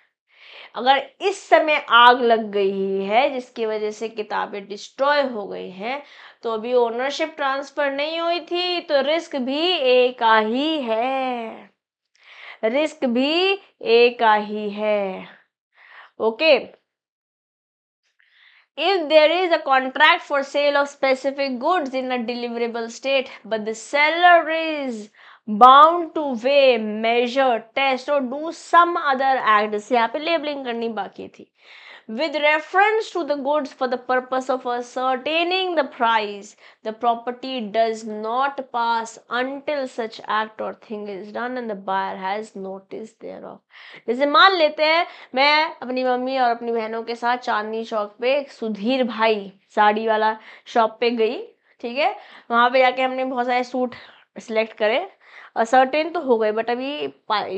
अगर इस समय आग लग गई है जिसकी वजह से किताबें डिस्ट्रॉय हो गई हैं, तो अभी ओनरशिप ट्रांसफर नहीं हुई थी, तो रिस्क भी ए का ही है, रिस्क भी ए का ही है। Okay, If there is a contract for sale of specific goods in a deliverable state, but the seller is bound to weigh, measure, test or do some other act, जैसे यहाँ पे labelling करनी बाकी थी, with reference to the goods for the purpose of ascertaining the price, the property does not pass until such act or thing is done and the buyer has notice thereof. जैसे मान लेते हैं मैं अपनी mummy और अपनी बहनों के साथ चांदनी चौक पे सुधीर भाई साड़ी वाला शॉप पे गई, ठीक है, वहां पे जाके हमने बहुत सारे सूट सिलेक्ट करे, सर्टेन तो हो गए, बट अभी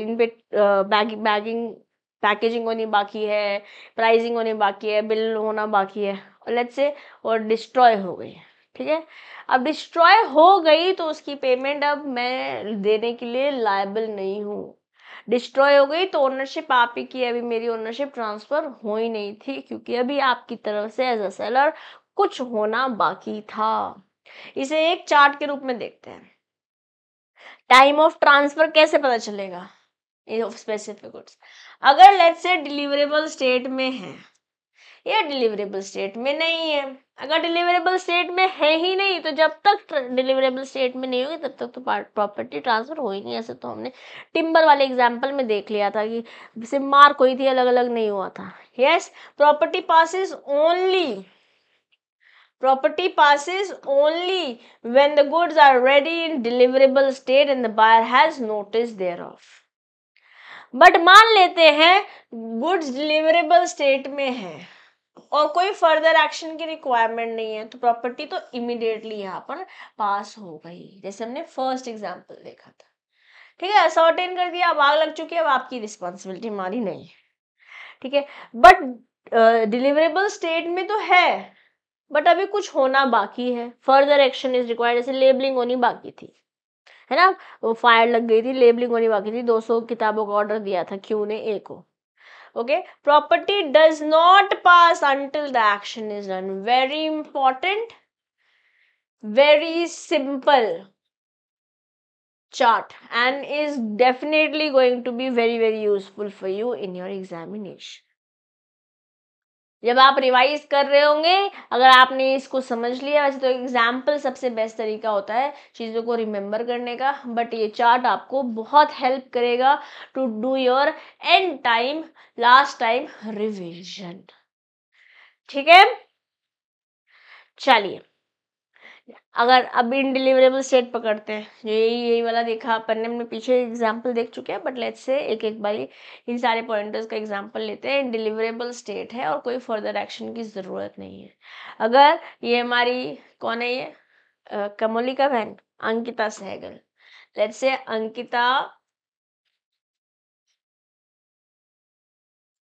इन पे बैगिंग पैकेजिंग होनी बाकी है, प्राइसिंग होनी बाकी है, बिल होना बाकी है, और लेट्स से और डिस्ट्रॉय हो गई, ठीक है। अब डिस्ट्रॉय हो गई तो उसकी पेमेंट अब मैं देने के लिए लायबल नहीं हूँ, डिस्ट्रॉय हो गई तो ओनरशिप आप ही की, अभी मेरी ओनरशिप ट्रांसफर हो ही नहीं थी क्योंकि अभी आपकी तरफ से एज अ सेलर कुछ होना बाकी था। इसे एक चार्ट के रूप में देखते हैं। टाइम ऑफ ट्रांसफर कैसे पता चलेगा ऑफ स्पेसिफिक गुड्स? अगर लेट्स से डिलीवरेबल स्टेट में है या डिलीवरेबल स्टेट में नहीं है। अगर डिलीवरेबल स्टेट में है ही नहीं तो जब तक डिलीवरेबल स्टेट में नहीं होगी तब तक तो प्रॉपर्टी ट्रांसफर हो ही नहीं। ऐसे तो हमने टिम्बर वाले एग्जांपल में देख लिया था कि सिर्फ मार्क हुई थी, अलग अलग नहीं हुआ था। Yes, property passes only when the goods are ready in deliverable state and the buyer has notice thereof. But मान लेते हैं गुड्स डिलीवरेबल स्टेट में है और कोई फर्दर एक्शन की रिक्वायरमेंट नहीं है तो प्रॉपर्टी तो इमीडिएटली यहाँ पर पास हो गई, जैसे हमने फर्स्ट एग्जांपल देखा था। ठीक है, सर्टेन कर दिया, अब आग लग चुकी है, अब आपकी रिस्पॉन्सिबिलिटी हमारी नहीं है। ठीक है, बट डिलीवरेबल स्टेट में तो है बट अभी कुछ होना बाकी है, फर्दर एक्शन इज रिक्वायर्ड। जैसे लेबलिंग होनी बाकी थी, है ना, वो फायर लग गई थी, लेबलिंग होनी बाकी थी, 200 किताबों का ऑर्डर दिया था क्यू ने ए को। Okay, property does not pass until the action is done. Very important, very simple chart and is definitely going to be very useful for you in your examination. जब आप रिवाइज कर रहे होंगे, अगर आपने इसको समझ लिया, वैसे तो एग्जाम्पल सबसे बेस्ट तरीका होता है चीज़ों को रिमेंबर करने का, बट ये चार्ट आपको बहुत हेल्प करेगा to do your end time last time revision. ठीक है, चलिए अगर अब इनडिलीवरेबल स्टेट पकड़ते हैं, यही वाला देखा अपन ने, हमने पीछे एग्जांपल देख चुके हैं बट लेट्स से एक एक बारी इन सारे पॉइंटर्स का एग्जांपल लेते हैं। इनडिलीवरेबल स्टेट है और कोई फर्दर एक्शन की ज़रूरत नहीं है। अगर ये हमारी कौन है, ये कमोलिका बहन अंकिता सहगल, लेट्स से अंकिता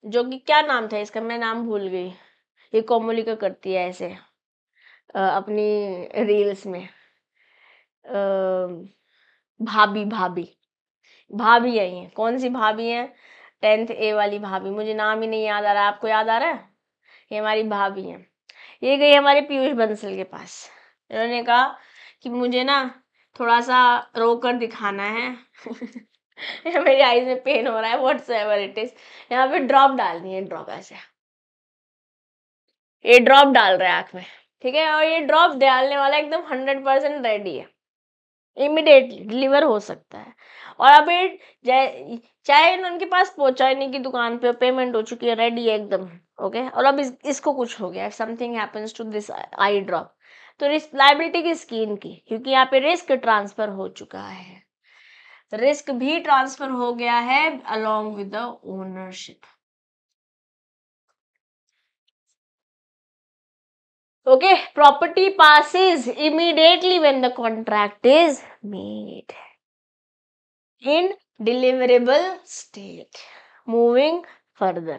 जो कि क्या नाम था इसका, मैं नाम भूल गई, ये कोमोलिका करती है ऐसे अपनी रील्स में, भाभी भाभी भाभी आई है, कौन सी भाभी है, 10th A वाली भाभी, मुझे नाम ही नहीं याद आ रहा, आपको याद आ रहा है? ये हमारी भाभी है, ये गई हमारे पीयूष बंसल के पास, इन्होंने कहा कि मुझे ना थोड़ा सा रो कर दिखाना है मेरी आईज में पेन हो रहा है, व्हाट्सएवर इट इज, यहाँ पे ड्रॉप डालनी है, ड्रॉप ऐसे, ये ड्रॉप डाल रहा है आंख में, ठीक है, और ये ड्रॉप डालने वाला एकदम 100% रेडी है, इमिडिएटली डिलीवर हो सकता है। और अभी चाहे उनके पास पहुंचाने की दुकान पे पेमेंट हो चुकी है, रेडी है एकदम, ओके, और अब इसको कुछ हो गया, something happens to this eye drop, तो रिस्क लायबिलिटी की स्कीम की, क्योंकि यहाँ पे रिस्क ट्रांसफर हो चुका है, रिस्क भी ट्रांसफर हो गया है along with the ownership. Okay, property passes immediately when the contract is made in deliverable state. Moving further,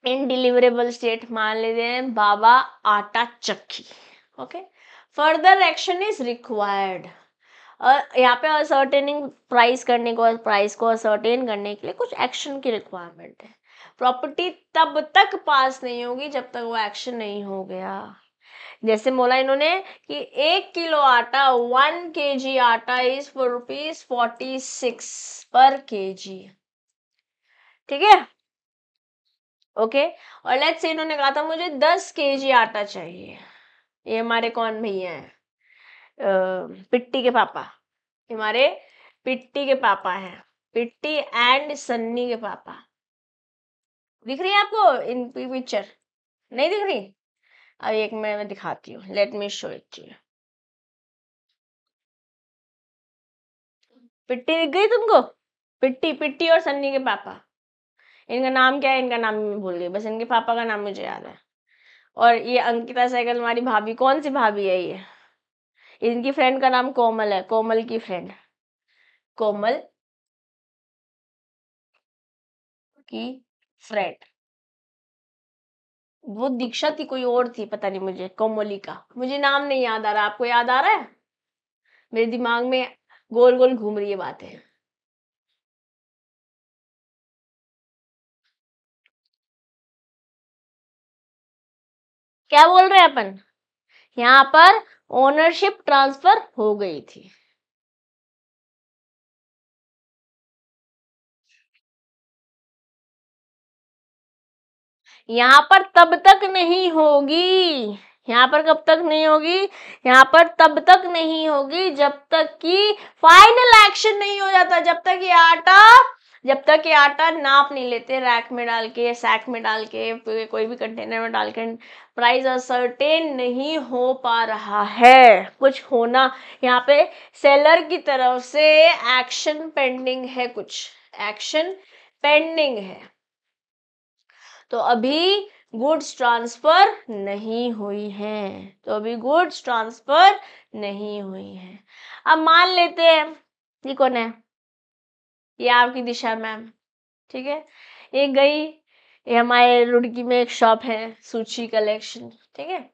in deliverable state मान लेते हैं बाबा आटा चक्की, okay, further action is required। यहाँ पे असर्टेनिंग प्राइस करने को, प्राइस को असर्टेन करने के लिए कुछ एक्शन की रिक्वायरमेंट है। प्रॉपर्टी तब तक पास नहीं होगी जब तक वो एक्शन नहीं हो गया। जैसे बोला इन्होंने कि 1 किलो आटा, 1 kg आटा इज फॉर ₹46 पर kg, ठीक है, ओके। और लेट्स से इन्होंने कहा था मुझे 10 kg आटा चाहिए, ये हमारे कौन भैया हैं, पिट्टी के पापा, हमारे पिट्टी के पापा हैं, पिट्टी एंड सन्नी के पापा। दिख रही है आपको इन पिक्चर? नहीं दिख रही? अब एक मैं दिखाती हूँ, let me show it to you. पिट्टी दिख गई तुमको? पिट्टी पिट्टी और सन्नी के पापा, इनका नाम क्या है, इनका नाम मैं भूल गई, बस इनके पापा का नाम मुझे याद है। और ये अंकिता सहगल हमारी भाभी, कौन सी भाभी है ये, इनकी फ्रेंड का नाम कोमल है, कोमल की फ्रेंड, कोमल की फ्रेंड, वो दीक्षा थी, कोई और थी पता नहीं मुझे, कोमलिका, मुझे नाम नहीं याद आ रहा, आपको याद आ रहा है? मेरे दिमाग में गोल गोल घूम रही है बातें। क्या बोल रहे हैं अपन, यहाँ पर ओनरशिप ट्रांसफर हो गई थी। यहाँ पर तब तक नहीं होगी, यहाँ पर कब तक नहीं होगी, यहाँ पर तब तक नहीं होगी जब तक कि फाइनल एक्शन नहीं हो जाता, जब तक ये आटा नाप नहीं लेते रैक में डाल के, सैक में डाल के, कोई भी कंटेनर में डाल के, प्राइस असर्टेन नहीं हो पा रहा है, कुछ होना यहाँ पे सेलर की तरफ से एक्शन पेंडिंग है, कुछ एक्शन पेंडिंग है, तो अभी गुड्स ट्रांसफर नहीं हुई है, तो अभी गुड्स ट्रांसफर नहीं हुई है। अब मान लेते हैं ये कौन है, ये आपकी दिशा मैम, ठीक है, ये गई, ये हमारे रुड़की में एक शॉप है सूची कलेक्शन, ठीक है,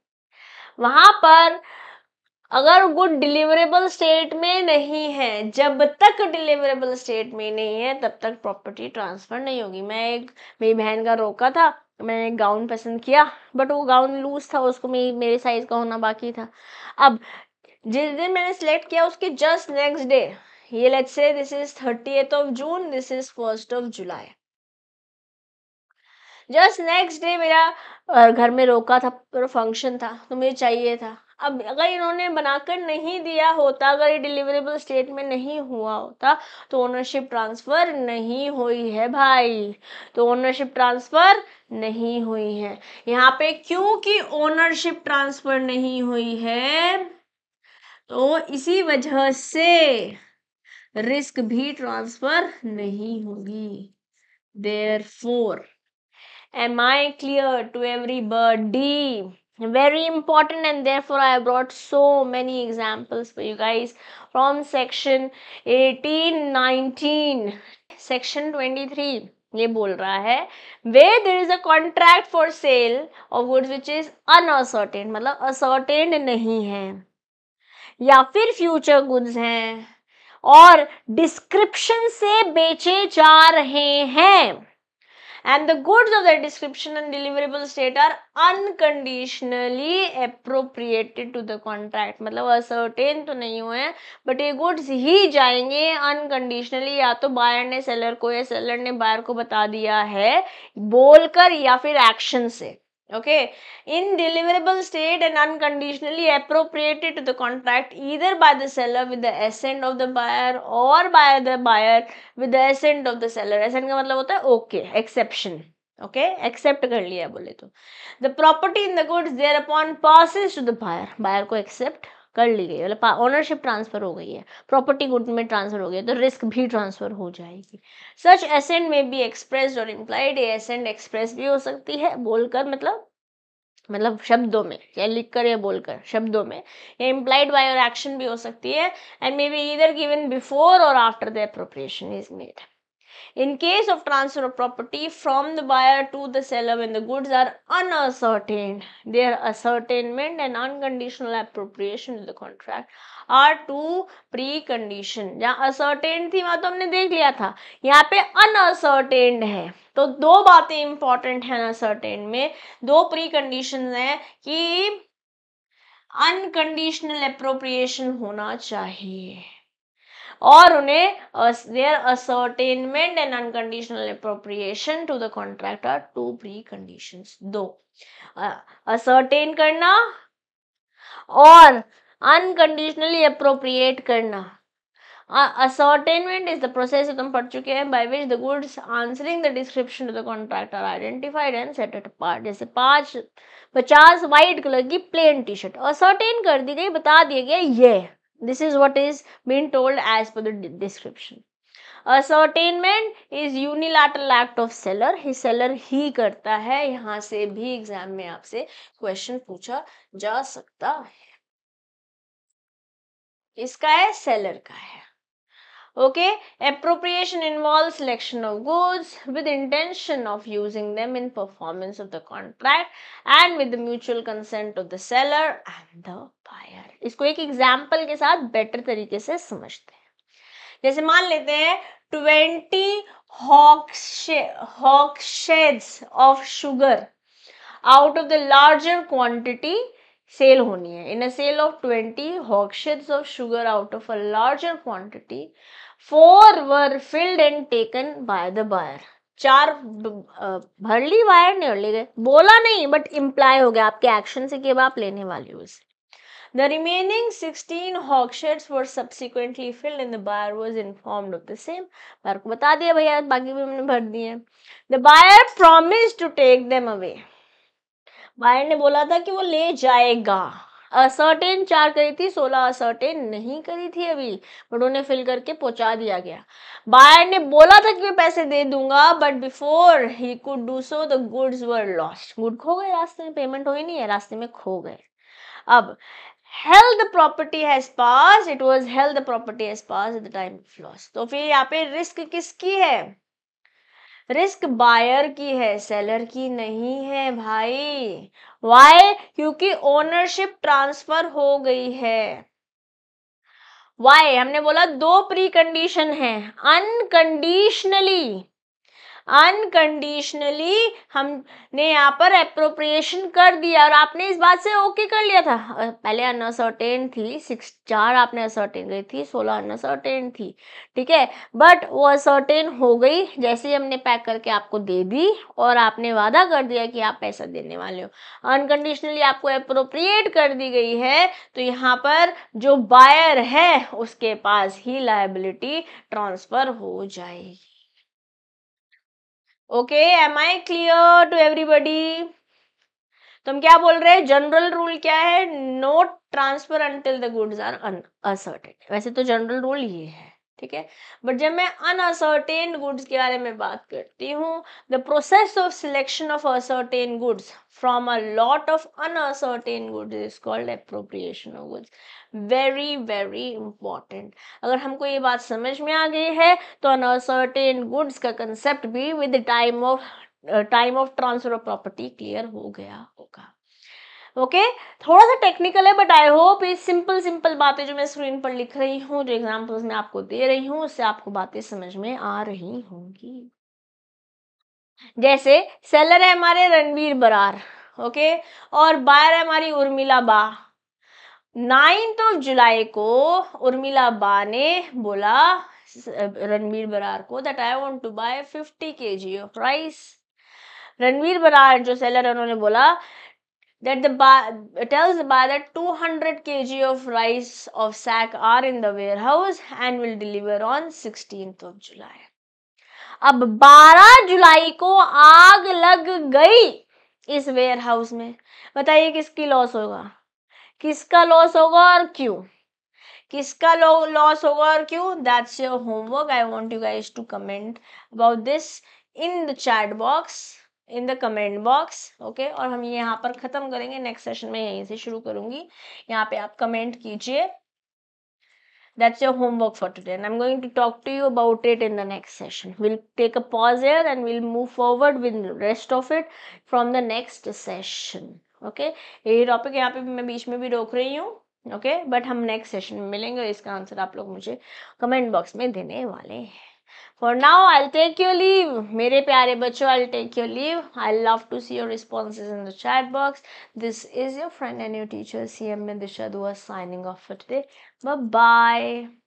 वहां पर अगर गुड डिलीवरेबल स्टेट में नहीं है, जब तक डिलीवरेबल स्टेट में नहीं है तब तक प्रॉपर्टी ट्रांसफर नहीं होगी। मेरी बहन का रोका था, मैंने एक गाउन पसंद किया, बट वो गाउन लूज था, उसको मेरे साइज का होना बाकी था। अब जिस दिन मैंने सिलेक्ट किया उसके जस्ट नेक्स्ट डे, ये let's say this is 30th of June, this is 1st of July, just next day मेरा घर में रोका था, फंक्शन था, तो मुझे चाहिए था। अब अगर इन्होंने बनाकर नहीं दिया होता, अगर ये डिलीवरेबल स्टेट में नहीं हुआ होता, तो ओनरशिप ट्रांसफर नहीं हुई है भाई, तो ओनरशिप ट्रांसफर नहीं हुई है। यहाँ पे क्योंकि ओनरशिप ट्रांसफर नहीं हुई है, तो इसी वजह से रिस्क भी ट्रांसफर नहीं होगी। Therefore, am I clear to everybody? Very important, and therefore I have brought so many examples for you guys from section 18, 19, section 23. ये बोल रहा है where there is a contract for sale of goods which is unascertained, मतलब ascertained नहीं है, या फिर future goods हैं और डिस्क्रिप्शन से बेचे जा रहे हैं, and the goods of that description and deliverable state are unconditionally appropriated to the contract, मतलब असर्टेन तो नहीं हुए हैं बट ये गुड्स ही जाएंगे अनकंडीशनली, या तो बायर ने सेलर को या सेलर ने बायर को बता दिया है बोलकर या फिर एक्शन से, okay, in deliverable state and unconditionally appropriated to the contract either by the seller with the assent of the buyer or by the buyer with the assent of the seller. assent का मतलब होता है okay, exception, okay, accept कर लिया बोले तो, the property in the goods thereupon passes to the buyer, buyer को accept कर ली गई, मतलब ओनरशिप ट्रांसफर हो गई है, प्रॉपर्टी गुड में ट्रांसफर हो गई, तो रिस्क भी ट्रांसफर हो जाएगी। सच एसेंट में बी एक्सप्रेस्ड और इम्प्लाइड, ये एसेंट एक्सप्रेस भी हो सकती है बोलकर, मतलब शब्दों में, या लिखकर या बोलकर शब्दों में, या इम्प्लाइड बाय और एक्शन भी हो सकती है, and may be either given before और after the appropriation is made. In case of transfer of property from the buyer to the seller when the goods are unascertained, their ascertainment and unconditional appropriation to the contract are two precondition। जहाँ ascertained थी वहां तो हमने देख लिया था, यहाँ पे unascertained है, तो दो बातें इंपॉर्टेंट है unascertained में, दो प्रीकंडीशन है कि अनकंडीशनल एप्रोप्रिएशन होना चाहिए और उन्हें their ascertainment and unconditional appropriation to the contract are two preconditions। दो, ascertain करना और unconditionally appropriate करना। Ascertainment is the process तुम पढ़ चुके हैं by which the goods answering the description to the contract are identified and set apart। जैसे 50 white colour की प्लेन टी शर्ट ascertain कर दी गई, बता दिया गया ये this is what is being told as per the description। ascertainment is unilateral act of seller, he seller ही करता है, यहाँ से भी एग्जाम में आपसे क्वेश्चन पूछा जा सकता है, इसका है सेलर का है। Okay, appropriation involves selection of goods with intention of using them in performance of the contract and with the mutual consent of the seller and the buyer। इसको एक एग्जाम्पल के साथ बेटर तरीके से समझते हैं। जैसे मान लेते हैं 20 hogsheads of sugar out of the larger quantity sale होनी है. In a sale of 20 hogsheads of sugar out of a larger quantity, 4 were filled and taken by the buyer. 4 भर ली बायर ने और ले गए. बोला नहीं बट इम्प्लाई हो गया आपके एक्शन से कि अब आप लेने वाले हो इसे. The remaining 16 hogsheads were subsequently filled and the buyer was informed of the same. Buyer को बता दिया भैया बाकी भी हमने भर दिए. The buyer promised to take them away. Buyer ने बोला था कि वो ले जाएगा. असर्टेन 4 करी थी, 16 असर्टेन नहीं करी थी अभी, बट उन्हें फिल करके पहुंचा दिया गया. बायर ने बोला था कि मैं पैसे दे दूंगा, but before he could do so the goods were lost. Good खो गए रास्ते में, पेमेंट हुई नहीं है, रास्ते में खो गए. अब held the property has passed, it was held the property has passed at the time of loss. तो फिर यहाँ पे रिस्क किसकी है? रिस्क बायर की है, सेलर की नहीं है भाई. वाई? क्योंकि ओनरशिप ट्रांसफर हो गई है. वाई? हमने बोला 2 प्री कंडीशन है. अनकंडीशनली हमने यहाँ पर अप्रोप्रिएशन कर दिया और आपने इस बात से ओके कर लिया था. पहले अनसर्टेन थी, 4 आपने असर्टेन गई थी, 16 अनसर्टेन थी, ठीक है. बट वो असर्टेन हो गई जैसे ही हमने पैक करके आपको दे दी और आपने वादा कर दिया कि आप पैसा देने वाले हो. अनकंडीशनली आपको अप्रोप्रिएट कर दी गई है, तो यहाँ पर जो बायर है उसके पास ही लायबिलिटी ट्रांसफर हो जाएगी. Okay, am I clear to everybody? तो हम क्या बोल रहे हैं? जनरल रूल क्या है? Not transfer until the goods are unascertained. वैसे तो जनरल रूल ये है, ठीक है. बट जब मैं अनअसर्टेन गुड्स के बारे में बात करती हूँ, the process of selection of ascertain goods from a lot of uncertain goods is called appropriation of goods. Very very important. अगर हमको ये बात समझ में आ गई है तो अनअसर्टेन गुड्स का कंसेप्ट भी with time of transfer of property clear हो गया होगा. ओके, थोड़ा सा टेक्निकल है बट आई होप ये सिंपल बातें जो मैं स्क्रीन पर लिख रही हूँ, जो एग्जांपल्स मैं आपको दे रही हूँ, उससे आपको बातें समझ में आ रही होंगी. जैसे सेलर है हमारे रणवीर बरार, ओके, और बायर है हमारी उर्मिला बा. 9 जुलाई को उर्मिला बा ने बोला रणवीर बरार को that I want to buy 50 kg of rice. Ranveer Brar जो सेलर है उन्होंने बोला that tells the buyer that 200 kg of rice of sack are in the warehouse and will deliver on 16th of July. अब 12 जुलाई को आग लग गई इस वेयर हाउस में. बताइए किसकी लॉस होगा? किसका लॉस होगा और क्यों? किसका लॉस होगा और क्यों? That's your homework. I want you guys to comment about this in the chat box, in the comment box. Okay, और हम ये यहाँ पर खत्म करेंगे. नेक्स्ट सेशन में यहीं से शुरू करूंगी. यहाँ पे आप कमेंट कीजिए. That's your homework for today, and I'm going to talk to you about it in the next session. We'll take a pause here and we'll move forward with the rest of it from the next session. Okay, ये topic यहाँ पे मैं बीच में भी रोक रही हूँ. Okay, but हम नेक्स्ट सेशन में मिलेंगे. इसका आंसर आप लोग मुझे कमेंट बॉक्स में देने वाले हैं. For now, I'll take your leave. मेरे प्यारे बच्चों, I'll take your leave. I love to see your responses in the chat box. This is your friend and your teacher, CM Dishadua, signing off for today. Bye-bye.